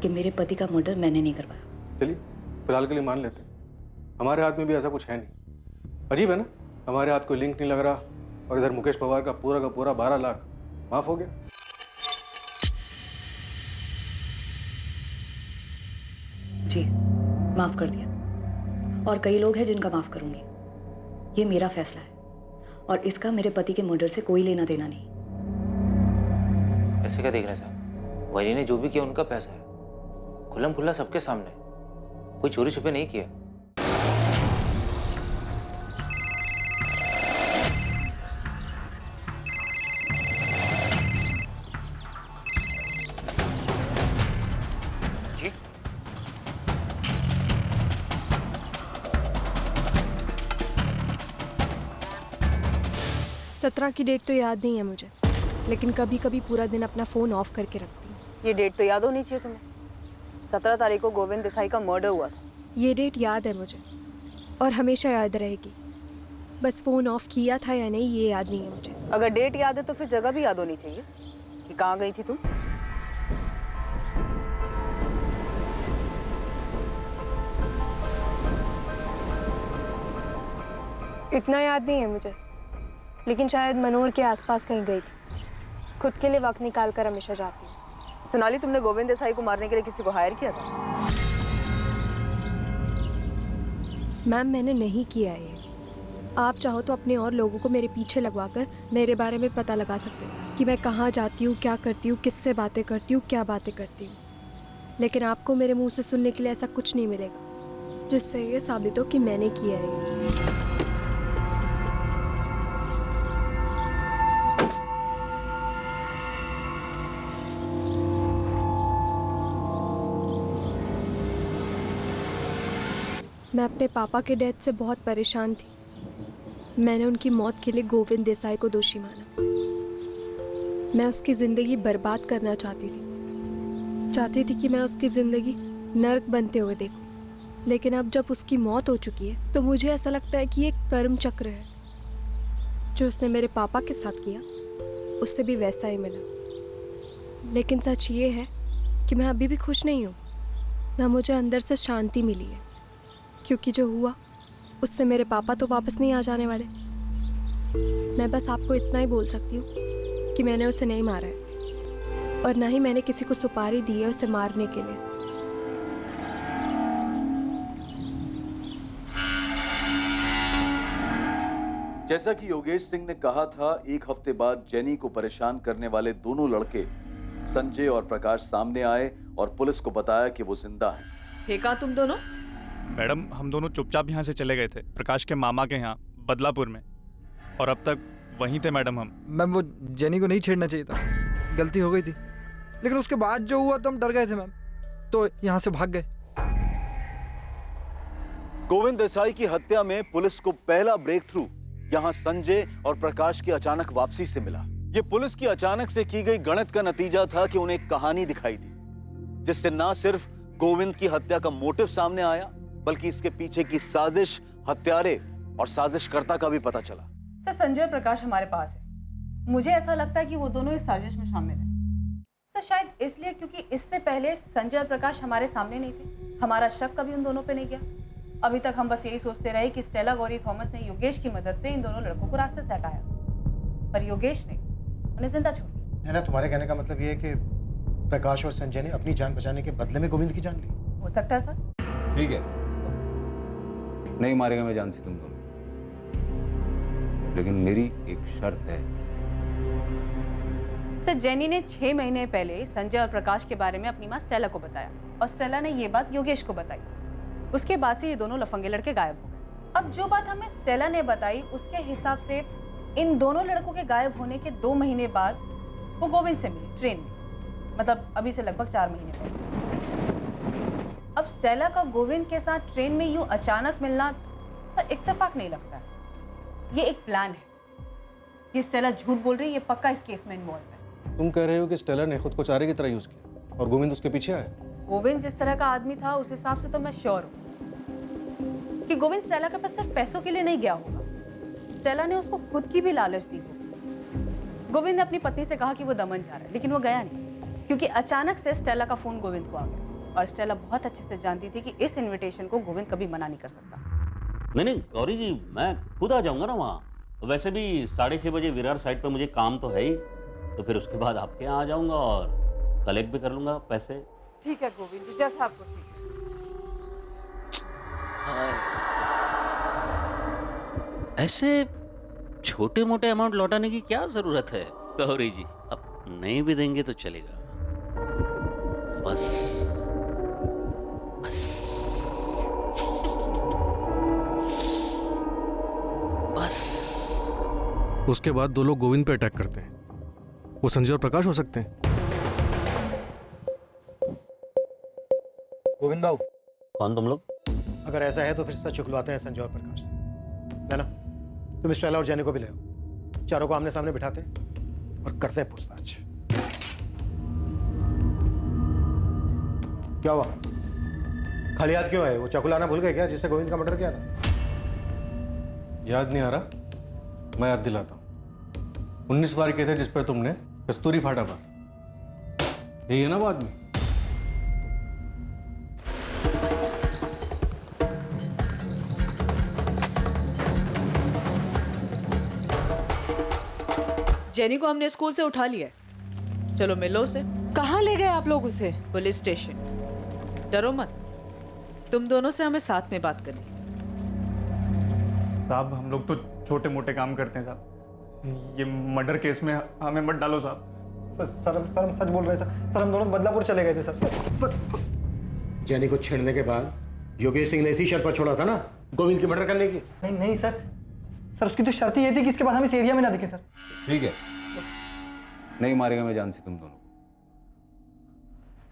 कि मेरे पति का मर्डर मैंने नहीं करवाया। चलिए फिलहाल के लिए मान लेते हैं, हमारे हाथ में भी ऐसा कुछ है नहीं। अजीब है ना, हमारे हाथ कोई लिंक नहीं लग रहा और इधर मुकेश पवार का पूरा 12 लाख माफ हो गया। जी, माफ कर दिया। और कई लोग हैं जिनका माफ करूंगी। ये मेरा फैसला है और इसका मेरे पति के मर्डर से कोई लेना देना नहीं। ऐसे क्या देख रहे हैं साहब? वली ने जो भी किया उनका पैसा है, खुल्लम खुल्ला सबके सामने, कोई चोरी छुपे नहीं किया। जी 17 की डेट तो याद नहीं है मुझे, लेकिन कभी कभी पूरा दिन अपना फ़ोन ऑफ करके रखती हूँ। ये डेट तो याद होनी चाहिए तुम्हें। 17 तारीख को गोविंद देसाई का मर्डर हुआ था। ये डेट याद है मुझे और हमेशा याद रहेगी। बस फ़ोन ऑफ किया था या नहीं ये याद नहीं है मुझे। अगर डेट याद है तो फिर जगह भी याद होनी चाहिए कि कहाँ गई थी तुम। इतना याद नहीं है मुझे, लेकिन शायद मनोर के आसपास कहीं गई थी। खुद के लिए वक्त निकाल कर हमेशा जाती हूँ। सोनाली, तुमने गोविंद देसाई को मारने के लिए किसी को हायर किया था? मैम, मैंने नहीं किया है। आप चाहो तो अपने और लोगों को मेरे पीछे लगवाकर मेरे बारे में पता लगा सकते हो कि मैं कहाँ जाती हूँ, क्या करती हूँ, किससे बातें करती हूँ, क्या बातें करती हूँ। लेकिन आपको मेरे मुंह से सुनने के लिए ऐसा कुछ नहीं मिलेगा जिससे ये साबित हो कि मैंने किया है। मैं अपने पापा के डेथ से बहुत परेशान थी। मैंने उनकी मौत के लिए गोविंद देसाई को दोषी माना। मैं उसकी ज़िंदगी बर्बाद करना चाहती थी कि मैं उसकी ज़िंदगी नर्क बनते हुए देखूं। लेकिन अब जब उसकी मौत हो चुकी है तो मुझे ऐसा लगता है कि ये कर्म चक्र है। जो उसने मेरे पापा के साथ किया उससे भी वैसा ही मिला। लेकिन सच ये है कि मैं अभी भी खुश नहीं हूँ, ना मुझे अंदर से शांति मिली है, क्योंकि जो हुआ उससे मेरे पापा तो वापस नहीं आ जाने वाले। मैं बस आपको इतना ही बोल सकती हूँ कि मैंने उसे नहीं मारा है और ना ही मैंने किसी को सुपारी दी है उसे मारने के लिए। जैसा कि योगेश सिंह ने कहा था, एक हफ्ते बाद जेनी को परेशान करने वाले दोनों लड़के संजय और प्रकाश सामने आए और पुलिस को बताया कि वो जिंदा हैं। थे कहाँ तुम दोनों? मैडम, हम दोनों चुपचाप यहाँ से चले गए थे प्रकाश के मामा के यहाँ बदलापुर में, और अब तक वहीं थे मैडम हम। मैम, वो जेनी को नहीं छेड़ना चाहिए था, गलती हो गई थी। लेकिन उसके बाद जो हुआ तो हम डर गए थे मैम, तो यहाँ से भाग गए। गोविंद देसाई की हत्या में पुलिस को पहला ब्रेक थ्रू यहाँ संजय और प्रकाश की अचानक वापसी से मिला। ये पुलिस की अचानक से की गई गणित का नतीजा था कि उन्हें एक कहानी दिखाई दी, जिससे न सिर्फ गोविंद की हत्या का मोटिव सामने आया, बल्कि इसके पीछे की साजिश, हत्यारे और साजिशकर्ता का भी पता चला। सर, संजय और प्रकाश हमारे पास है। मुझे ऐसा लगता है कि वो दोनों इस साजिश में शामिल हैं। सर, शायद इसलिए क्योंकि इससे पहले संजय और प्रकाश हमारे सामने नहीं थे। हमारा शक कभी उन दोनों पे नहीं गया। अभी तक हम बस यही सोचते रहे कि स्टेला गौरी थॉमस ने योगेश की मदद से इन दोनों लड़कों को रास्ते से हटाया, पर योगेश ने उन्हें जिंदा छोड़ दिया। ना, तुम्हारे कहने का मतलब ये है कि प्रकाश और संजय ने अपनी जान बचाने के बदले में गोविंद की जान ली? हो सकता है सर। ठीक है, नहीं मारेगा मैं जान से तुम दोनों, लेकिन मेरी एक शर्त है। सर, जेनी ने 6 महीने पहले संजय और प्रकाश के बारे में अपनी माँ स्टेला को बताया और स्टेला ने ये बात योगेश को बताई। उसके बाद से ये दोनों लफंगे लड़के गायब हो गए। अब जो बात हमें स्टेला ने बताई उसके हिसाब से इन दोनों लड़कों के गायब होने के 2 महीने बाद वो गोविंद से मिली ट्रेन में, मतलब अभी से लगभग 4 महीने पहले। अब स्टेला का गोविंद के साथ ट्रेन में यूं अचानक मिलना सर इत्तेफाक नहीं लगता है, ये एक प्लान है। ये स्टेला झूठ बोल रही है, ये पक्का इस केस में इन्वॉल्व है। तुम कह रहे हो कि स्टेला ने खुद को चारे की तरह यूज किया और गोविंद उसके पीछे आया? गोविंद जिस तरह का आदमी था उस हिसाब से तो मैं श्योर हूँ कि गोविंद स्टेला के पास सिर्फ पैसों के लिए नहीं गया होगा। स्टेला ने उसको खुद की भी लालच दी होगी। गोविंद ने अपनी पत्नी से कहा कि वो दमन जा रहा है, लेकिन वो गया नहीं क्योंकि अचानक से स्टेला का फोन गोविंद को आ गया और स्टेला बहुत अच्छे से जानती थी कि इस इनविटेशन को गोविंद कभी मना नहीं कर सकता। नहीं गौरी जी, मैं खुद आ जाऊंगा ना वहाँ। वैसे भी 6:30 बजे विरार साइड पर मुझे काम तो है ही, तो फिर उसके बाद आपके यहाँ आ जाऊंगा और कलेक्ट भी कर लूंगा पैसे। ठीक है गोविंद जी, जैसा आपको ठीक। ऐसे छोटे मोटे अमाउंट लौटाने की क्या जरूरत है गौरी जी? अब नहीं भी देंगे तो चलेगा। बस बस बस। उसके बाद दो लोग गोविंद पे अटैक करते हैं। वो संजय और प्रकाश हो सकते हैं। गोविंद बाबू, कौन तुम लोग? अगर ऐसा है तो फिर सच चुकलवाते हैं संजय और प्रकाश से। ना तुम स्टेला और जैनी को भी ले आओ, चारों को आमने सामने बिठाते हैं और करते हैं पूछताछ। क्या हुआ? खाली हाथ क्यों है? वो चकुलाना भूल गए क्या जिससे गोविंद का मर्डर किया था? याद नहीं आ रहा? मैं याद दिलाता हूँ। 19 वार के थे जिस पर तुमने कस्तूरी फाटा पर। यही है ना वो आदमी? जेनी को हमने स्कूल से उठा लिया है, चलो मिलो उसे। कहाँ ले गए आप लोग उसे? Police station. डरो मत, तुम दोनों से हमें साथ में बात करनी। साहब हम लोग तो छोटे मोटे काम करते हैं साहब, ये मर्डर केस में हमें मत डालो साहब। सर हम सच बोल रहे हैं सर। सर हम दोनों बदलापुर चले गए थे सर। जैनी को छेड़ने के बाद योगेश सिंह ने इसी शर्त पर छोड़ा था ना, गोविंद की मर्डर करने की। नहीं सर, उसकी तो शर्त ये थी कि इसके बाद हम इस एरिया में ना दिखे सर। ठीक है, नहीं मारेगा मैं जान से तुम दोनों,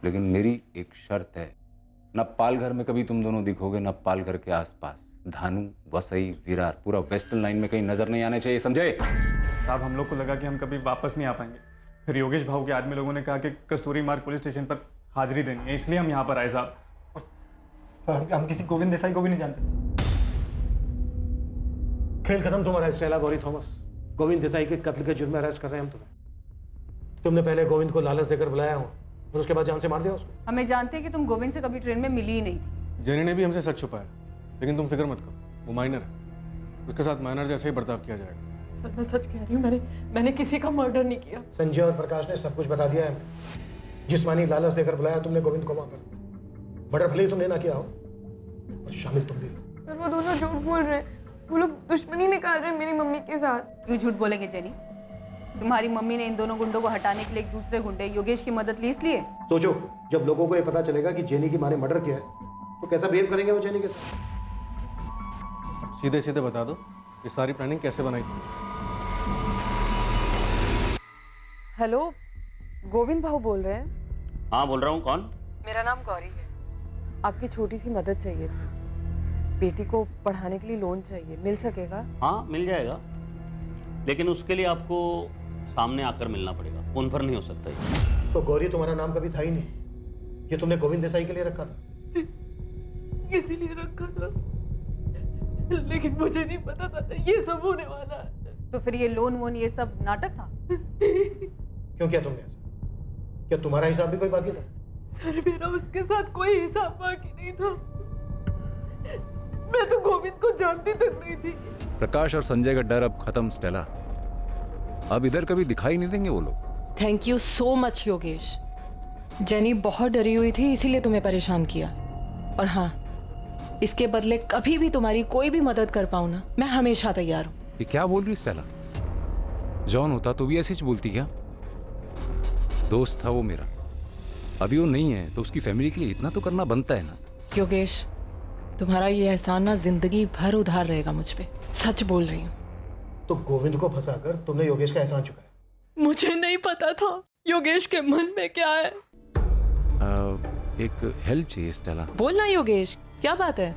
लेकिन मेरी एक शर्त है, न पालघर में कभी तुम दोनों दिखोगे, न पालघर के आसपास। धानु, वसई, विरार, पूरा वेस्टर्न लाइन में कहीं नजर नहीं आने चाहिए, समझे? साहब हम लोग को लगा कि हम कभी वापस नहीं आ पाएंगे, फिर योगेश भाऊ के आदमी लोगों ने कहा कि कस्तूरी मार्ग पुलिस स्टेशन पर हाजिरी देनी है, इसलिए हम यहाँ पर आए साहब। सर हम किसी गोविंद देसाई को भी नहीं जानते सर। खेल खत्म तुम्हारा स्टेला गौरी थॉमस। गोविंद देसाई के कत्ल के जुर्म में अरेस्ट कर रहे हैं हम तुम्हें। तुमने पहले गोविंद को लालच देकर बुलाया हो और उसके बाद जान से मार दिया उसको। हमें जानते हैं कि तुम गोविंद से कभी ट्रेन में मिली ही नहीं थी। जेनी ने भी हमसे सच छुपाया, लेकिन तुम फिक्र मत करो, वो माइनर है, उसके साथ माइनर जैसे ही बर्ताव किया जाएगा। सर मैं सच कह रही हूँ, मैंने किसी का मर्डर नहीं किया। संजय और प्रकाश ने सब कुछ बता दिया है। जिस्मानी लालच देकर बुलाया तुमने गोविंद को वहां पर। मर्डर भले ही तुमने ना किया हो और शामिल तुम भी। सर वो दोनों झूठ बोल रहे हैं, वो लोग दुश्मनी निकाल रहे हैं मेरी मम्मी के साथ। क्यों झूठ बोलेंगे जेनी? तुम्हारी मम्मी ने इन दोनों गुंडों को हटाने के लिए एक दूसरे गुंडे योगेश की मदद ली इसलिए। सोचो, जब लोगों को ये पता चलेगा कि जेनी की मां ने मर्डर किया है तो कैसा बिहेव करेंगे वो जेनी के साथ। सीधे सीधे बता दो ये सारी प्लानिंग कैसे बनाई तुमने? हेलो, गोविंद भाऊ बोल रहे हैं? हाँ बोल रहा हूँ। कौन? मेरा नाम गौरी है। आपकी छोटी सी मदद चाहिए थी, बेटी को पढ़ाने के लिए लोन चाहिए, मिल सकेगा? हाँ मिल जाएगा, लेकिन उसके लिए आपको सामने आकर मिलना पड़ेगा, फोन पर नहीं हो सकता है। तो गौरी तुम्हारा नाम कभी था ही नहीं, ये तुमने गोविंद देसाई के लिए रखा था। इसीलिए रखा था, लेकिन मुझे नहीं पता था ये सब होने वाला है। तो फिर ये लोन वोन ये सब नाटक था? क्यों किया तुमने ऐसा? क्या तुम्हारा हिसाब भी कोई बाकी था? सर मेरा उसके साथ कोई हिसाब बाकी नहीं था, मैं तो गोविंद को जानती तक नहीं थी। प्रकाश और संजय का डर अब खत्म स्टेला, अब इधर कभी दिखाई नहीं देंगे वो लोग। Thank you so much Yogesh. Jenny बहुत डरी हुई थी इसीलिए तुम्हें परेशान किया, और हाँ इसके बदले कभी भी तुम्हारी कोई भी मदद कर पाऊँ ना, मैं हमेशा तैयार हूँ। ये क्या बोल रही स्टेला? जॉन होता तो भी ऐसे ही बोलती क्या? दोस्त था वो मेरा, अभी वो नहीं है तो उसकी फैमिली के लिए इतना तो करना बनता है ना। योगेश तुम्हारा ये एहसान ना जिंदगी भर उधार रहेगा मुझ पे, सच बोल रही हूँ। तो गोविंद को फंसाकर तुमने योगेश का एहसान चुकाया? मुझे नहीं पता था योगेश के मन में क्या है। एक हेल्प चाहिए स्टेला। बोलना योगेश, क्या बात है?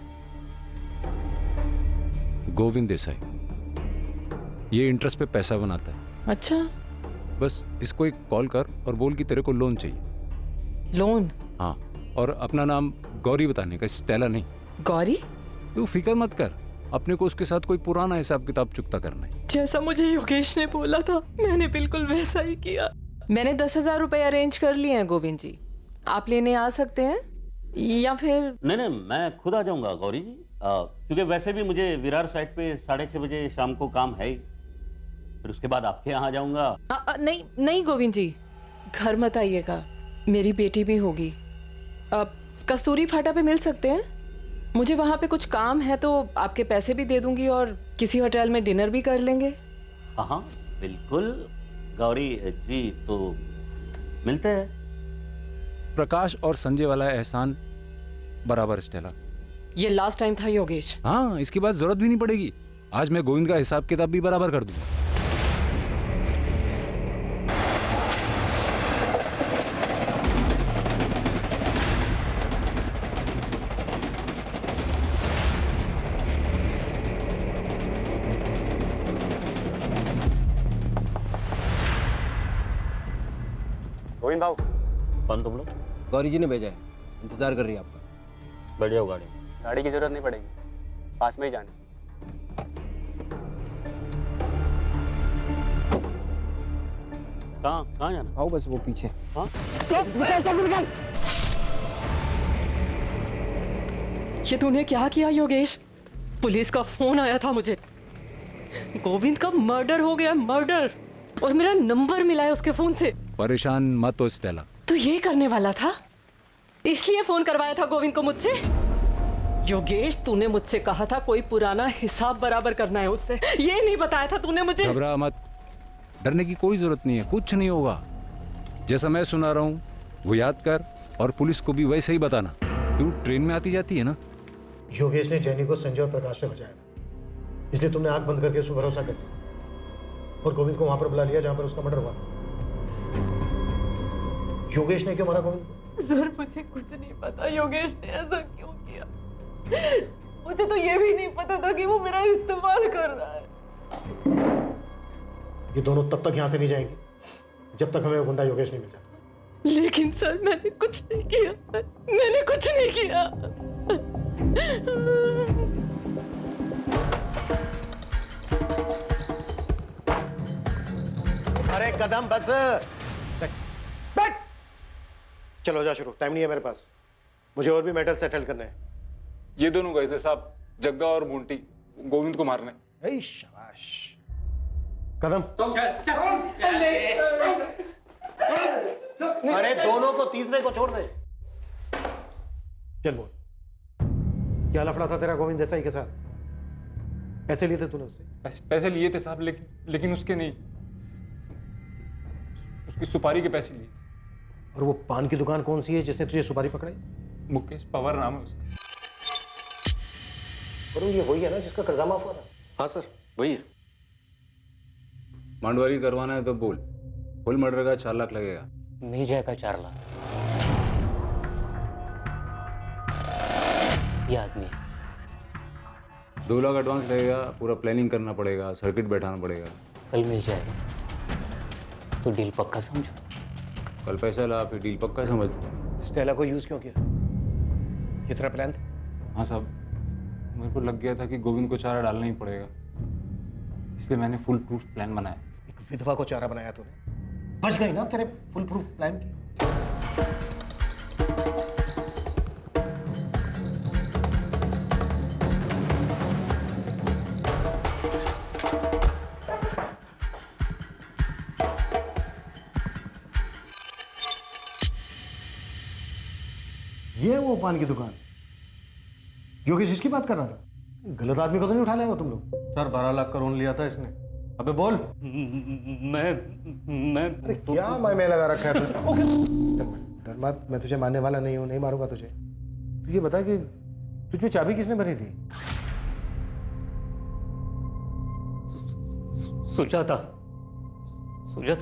गोविंद देसाई ये इंटरेस्ट पे पैसा बनाता है। अच्छा, बस इसको एक कॉल कर और बोल कि तेरे को लोन चाहिए। लोन? हाँ, और अपना नाम गौरी बताने का, स्टेला नहीं। गौरी? तू फिक्र मत कर, अपने को उसके साथ कोई पुराना हिसाब किताब चुकता करना है। जैसा मुझे योगेश ने बोला था मैंने बिल्कुल वैसा ही किया। मैंने 10,000 रुपए अरेंज कर लिए हैं गोविंद जी, आप लेने आ सकते हैं या फिर? नहीं, मैं खुद आ जाऊंगा गौरी जी, क्योंकि वैसे भी मुझे विरार साइड पे 6:30 बजे शाम को काम है ही। फिर उसके बाद आपके यहाँ आ जाऊंगा। नहीं गोविंद जी, घर मत आइएगा, मेरी बेटी भी होगी। कस्तूरी फाटा पे मिल सकते हैं? मुझे वहाँ पे कुछ काम है तो आपके पैसे भी दे दूंगी और किसी होटल में डिनर भी कर लेंगे। हाँ बिल्कुल गौरी जी, तो मिलते हैं। प्रकाश और संजय वाला एहसान बराबर स्टेला। ये लास्ट टाइम था योगेश। हाँ, इसके बाद जरूरत भी नहीं पड़ेगी। आज मैं गोविंद का हिसाब किताब भी बराबर कर दूंगा। गोविंद भाव। कौन तुम लोग? गौरी जी ने भेजा है, इंतजार कर रही है आपका। बैठ जाओ गाड़ी। गाड़ी की जरूरत नहीं पड़ेगी, पास में ही जाना। कहाँ जाना? आओ बस वो पीछे। हाँ? ये तूने क्या किया योगेश? पुलिस का फोन आया था मुझे, गोविंद का मर्डर हो गया, मर्डर, और मेरा नंबर मिला है उसके फोन से। परेशान मत हो स्टेला। तू ये करने वाला था, इसलिए फोन करवाया था गोविंद को मुझसे? योगेश, तूने मुझसे कहा था कोई पुराना हिसाब बराबर करना है उससे, ये नहीं बताया था तूने मुझे? घबरा मत, डरने की कोई जरूरत नहीं है, कुछ नहीं होगा। जैसा मैं सुना रहा हूँ वो याद कर और पुलिस को भी वैसे ही बताना। तू ट्रेन में आती जाती है ना? योगेश ने जैनी को संजय और प्रकाश से बचाया था, इसलिए तुमने आंख बंद करके उस पर भरोसा कर लिया और गोविंद को वहां पर बुला लिया जहां पर उसका मर्डर हुआ। योगेश ने क्यों मारा गोविंद को? सर मुझे कुछ नहीं पता योगेश ने ऐसा क्यों किया। मुझे तो ये भी नहीं पता था कि वो मेरा इस्तेमाल कर रहा है। ये दोनों तब तक यहाँ से नहीं जाएंगे जब तक हमें वो गुंडा योगेश नहीं मिल जाता। लेकिन सर मैंने कुछ नहीं किया, मैंने कुछ नहीं किया। अरे कदम बस बैठ। चलो जा शुरू, टाइम नहीं है मेरे पास, मुझे और भी मैटर सेटल करने हैं। ये दोनों गए थे साहब, जग्गा और मोंटी, गोविंद को मारने। ऐ शाबाश। कदम अरे दोनों को, तीसरे को छोड़ दे। चल बोल, क्या लफड़ा था तेरा गोविंद देसाई के साथ? पैसे लिए थे तूने उससे? पैसे लिए थे साहब, लेकिन उसके नहीं, उसकी सुपारी के पैसे लिए। और वो पान की दुकान कौन सी है जिसने तुझे सुपारी पकड़ाई? मुकेश पवार नाम है उसका। वरुण, ये वही है ना जिसका कर्जा माफ हुआ था? हाँ सर, वही है। मांडवारी करवाना है तो बोल, फुल मर्डर का 4 लाख लगेगा। नहीं जाएगा 4 लाख। ये आदमी 2 लाख एडवांस लगेगा, पूरा प्लानिंग करना पड़ेगा, सर्किट बैठाना पड़ेगा। कल मिल जाएगा, तो डील पक्का समझो। कल पैसा ला, फिर डील पक्का समझ। स्टेला को यूज क्यों किया? ये तेरा प्लान था? हाँ साहब, मेरे को लग गया था कि गोविंद को चारा डालना ही पड़ेगा, इसलिए मैंने फुल प्रूफ प्लान बनाया। एक विधवा को चारा बनाया तूने, बच गई ना तेरे फुल प्रूफ प्लान की। ये वो पान की दुकान, योगेश इसकी बात कर रहा था? गलत आदमी को तो नहीं उठा लाए हो तुम लोग? सर 12 लाख का लोन लिया था इसने। अबे बोल। मैं अरे क्या मैं लगा रखा है तूने? डर मत, मैं तुझे मारने वाला नहीं हूँ, नहीं मारूंगा तुझे। तू ये बता कि तुझ में चाबी किसने भरी थी? सुजाता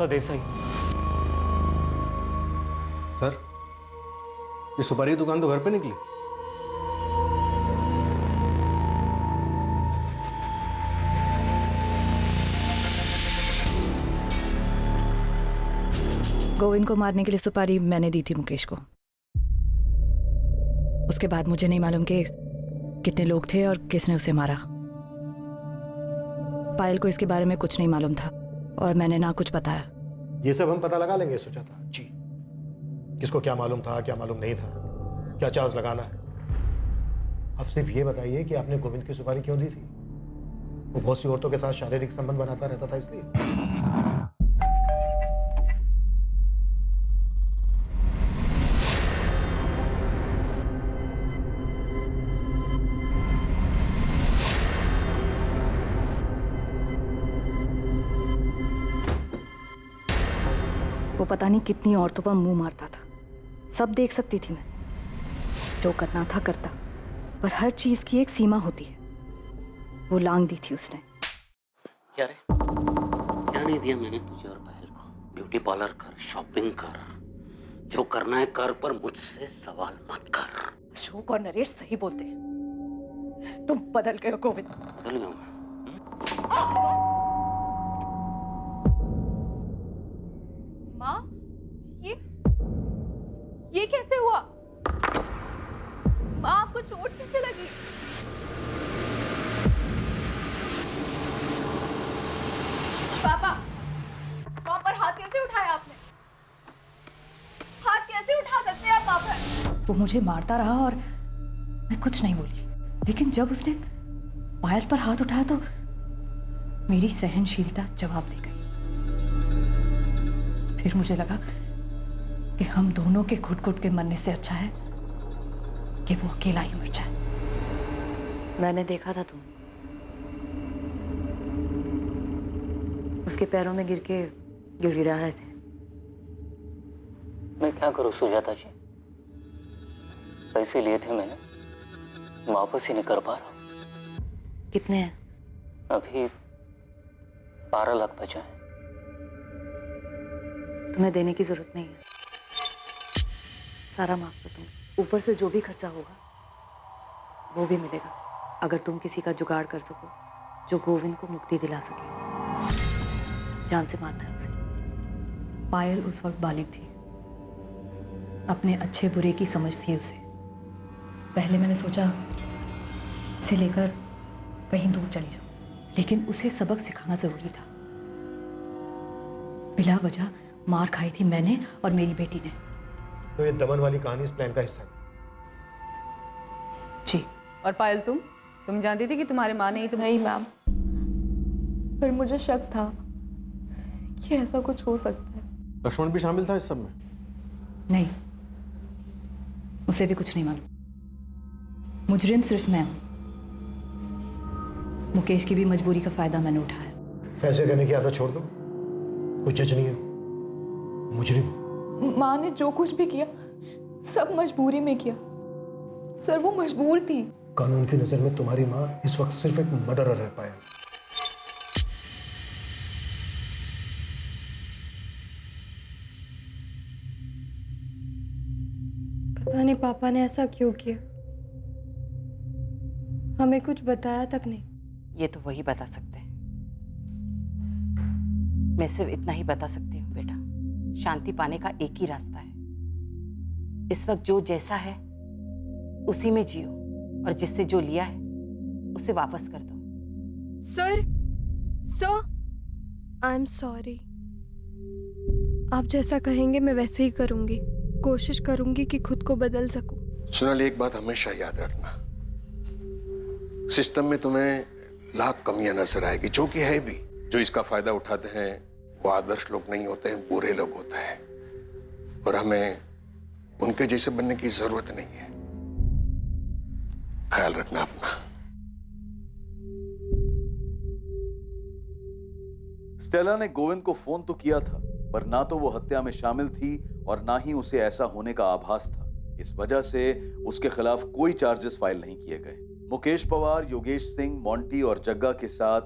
देसाई। सर, ये सुपारी की दुकान तो घर पे निकली। गोविंद को मारने के लिए सुपारी मैंने दी थी मुकेश को। उसके बाद मुझे नहीं मालूम कि कितने लोग थे और किसने उसे मारा। पायल को इसके बारे में कुछ नहीं मालूम था और मैंने ना कुछ बताया। ये सब हम पता लगा लेंगे सुजाता जी, किसको क्या मालूम था, क्या मालूम नहीं था, क्या चार्ज लगाना है। अब सिर्फ ये बताइए कि आपने गोविंद की सुपारी क्यों दी थी? वो बहुत सी औरतों के साथ शारीरिक संबंध बनाता रहता था इसलिए? वो पता नहीं कितनी औरतों पर मुंह मारता था, सब देख सकती थी मैं। जो करना था करता, पर हर चीज की एक सीमा होती है। वो लांग दी थी उसने। क्या रे, क्या नहीं दिया मैंने तुझे और पायल को? ब्यूटी पार्लर कर, शॉपिंग कर, जो करना है कर, पर मुझसे सवाल मत कर। अशोक और नरेश सही बोलते हैं, तुम बदल गए हो गोविंद। बदल गया मैं? माँ, ये कैसे हुआ? माँ, आपको चोट कैसे लगी? पापा, वहाँ पर हाथ कैसे उठाया आपने? हाथ कैसे उठा सकते हैं आप वहाँ पर? वो मुझे मारता रहा और मैं कुछ नहीं बोली, लेकिन जब उसने पायल पर हाथ उठाया तो मेरी सहनशीलता जवाब दे गई। फिर मुझे लगा कि हम दोनों के घुट-घुट के मरने से अच्छा है कि वो अकेला ही मर जाए। मैंने देखा था तुम उसके पैरों में गिर के गिड़गिड़ा रहे थे। मैं क्या करूं सुजाता जी? पैसे लिए थे मैंने, वापस ही नहीं कर पा रहा हूं। कितने हैं? अभी 12 लाख बचा है। तुम्हें देने की जरूरत नहीं है, सारा माफ कर दूंगी। ऊपर से जो भी खर्चा होगा वो भी मिलेगा, अगर तुम किसी का जुगाड़ कर सको जो गोविंद को मुक्ति दिला सके। जान से मारना है उसे। पायल उस वक्त बालिग थी, अपने अच्छे बुरे की समझ थी उसे। पहले मैंने सोचा इसे लेकर कहीं दूर चली जाऊं, लेकिन उसे सबक सिखाना जरूरी था। बिला वजह मार खाई थी मैंने और मेरी बेटी ने। तो ये दमन वाली कहानी इस प्लान का हिस्सा है? जी। और पायल, तुम जानती थी कि तुम्हारे माँ ने ही तुम? नहीं मैम, पर मुझे शक था कि ऐसा कुछ हो सकता है। लक्ष्मण भी शामिल था इस सब में? नहीं, उसे भी कुछ नहीं मालूम। मुजरिम सिर्फ मैं हूं। मुकेश की भी मजबूरी का फायदा मैंने उठाया। फैसले करने की आदत छोड़ दो, कोई जज नहीं हो, मुजरिम। माँ ने जो कुछ भी किया सब मजबूरी में किया। सर, वो मजबूर थी। कानून की नजर में तुम्हारी माँ इस वक्त सिर्फ एक मर्डरर है पायल। पता नहीं पापा ने ऐसा क्यों किया, हमें कुछ बताया तक नहीं। ये तो वही बता सकते हैं। मैं सिर्फ इतना ही बता सकती हूँ बेटा, शांति पाने का एक ही रास्ता है। इस वक्त जो जैसा है उसी में जियो, और जिससे जो लिया है उसे वापस कर दो। Sir, I am sorry. आप जैसा कहेंगे मैं वैसे ही करूंगी। कोशिश करूंगी कि खुद को बदल सकूं। सोनाली, एक बात हमेशा याद रखना, सिस्टम में तुम्हें लाख कमियां नजर आएगी, जो कि है भी। जो इसका फायदा उठाते हैं वो आदर्श लोग नहीं होते हैं, बुरे लोग होते हैं, और हमें उनके जैसे बनने की जरूरत नहीं है। ख्याल रखना अपना। स्टेला ने गोविंद को फोन तो किया था, पर ना तो वो हत्या में शामिल थी और ना ही उसे ऐसा होने का आभास था। इस वजह से उसके खिलाफ कोई चार्जेस फाइल नहीं किए गए। मुकेश पवार, योगेश सिंह, मोंटी और जग्गा के साथ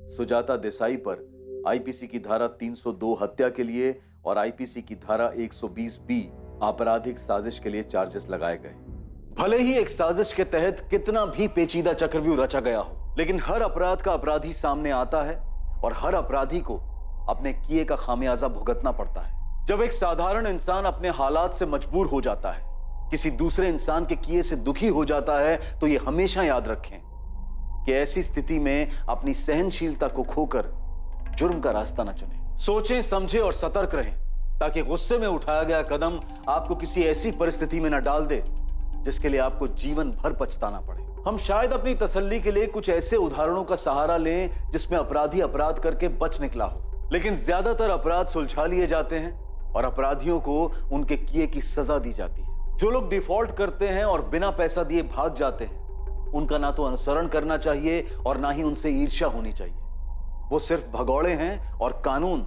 सुजाता देसाई पर आईपीसी की धारा 302 हत्या के लिए और आईपीसी की धारा 120B आपराधिक साजिश के लिए चार्जेस लगाए गए। भले ही एक साजिश के तहत कितना भी पेचीदा चक्रव्यूह रचा गया हो, लेकिन हर अपराध का अपराधी सामने आता है और हर अपराधी को अपने किए का खामियाजा भुगतना पड़ता है। जब एक साधारण इंसान अपने हालात से मजबूर हो जाता है, किसी दूसरे इंसान के किए से दुखी हो जाता है, तो ये हमेशा याद रखें कि ऐसी स्थिति में अपनी सहनशीलता को खोकर जुर्म का रास्ता न चुनें। सोचें, समझें और सतर्क रहें ताकि गुस्से में उठाया गया कदम आपको किसी ऐसी परिस्थिति में न डाल दे जिसके लिए आपको जीवन भर पछताना पड़े। हम शायद अपनी तसल्ली के लिए कुछ ऐसे उदाहरणों का सहारा लें जिसमें अपराधी अपराध करके बच निकला हो, लेकिन ज्यादातर अपराध सुलझा लिए जाते हैं और अपराधियों को उनके किए की सजा दी जाती है। जो लोग डिफॉल्ट करते हैं और बिना पैसा दिए भाग जाते हैं, उनका ना तो अनुसरण करना चाहिए और ना ही उनसे ईर्ष्या होनी चाहिए। वो सिर्फ भगौड़े हैं और कानून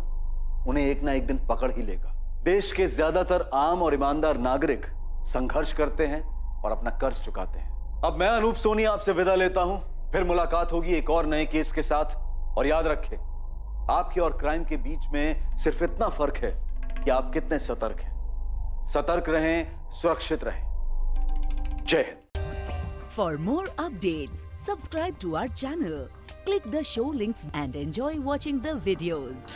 उन्हें एक ना एक दिन पकड़ ही लेगा। देश के ज्यादातर आम और ईमानदार नागरिक संघर्ष करते हैं और अपना कर्ज चुकाते हैं। अब मैं अनूप सोनी आपसे विदा लेता हूं, फिर मुलाकात होगी एक और नए केस के साथ। और याद रखें, आपके और क्राइम के बीच में सिर्फ इतना फर्क है कि आप कितने सतर्क हैं। सतर्क रहें, सुरक्षित रहें। जय Hind. For more updates, subscribe to our channel, click the show links and enjoy watching the videos.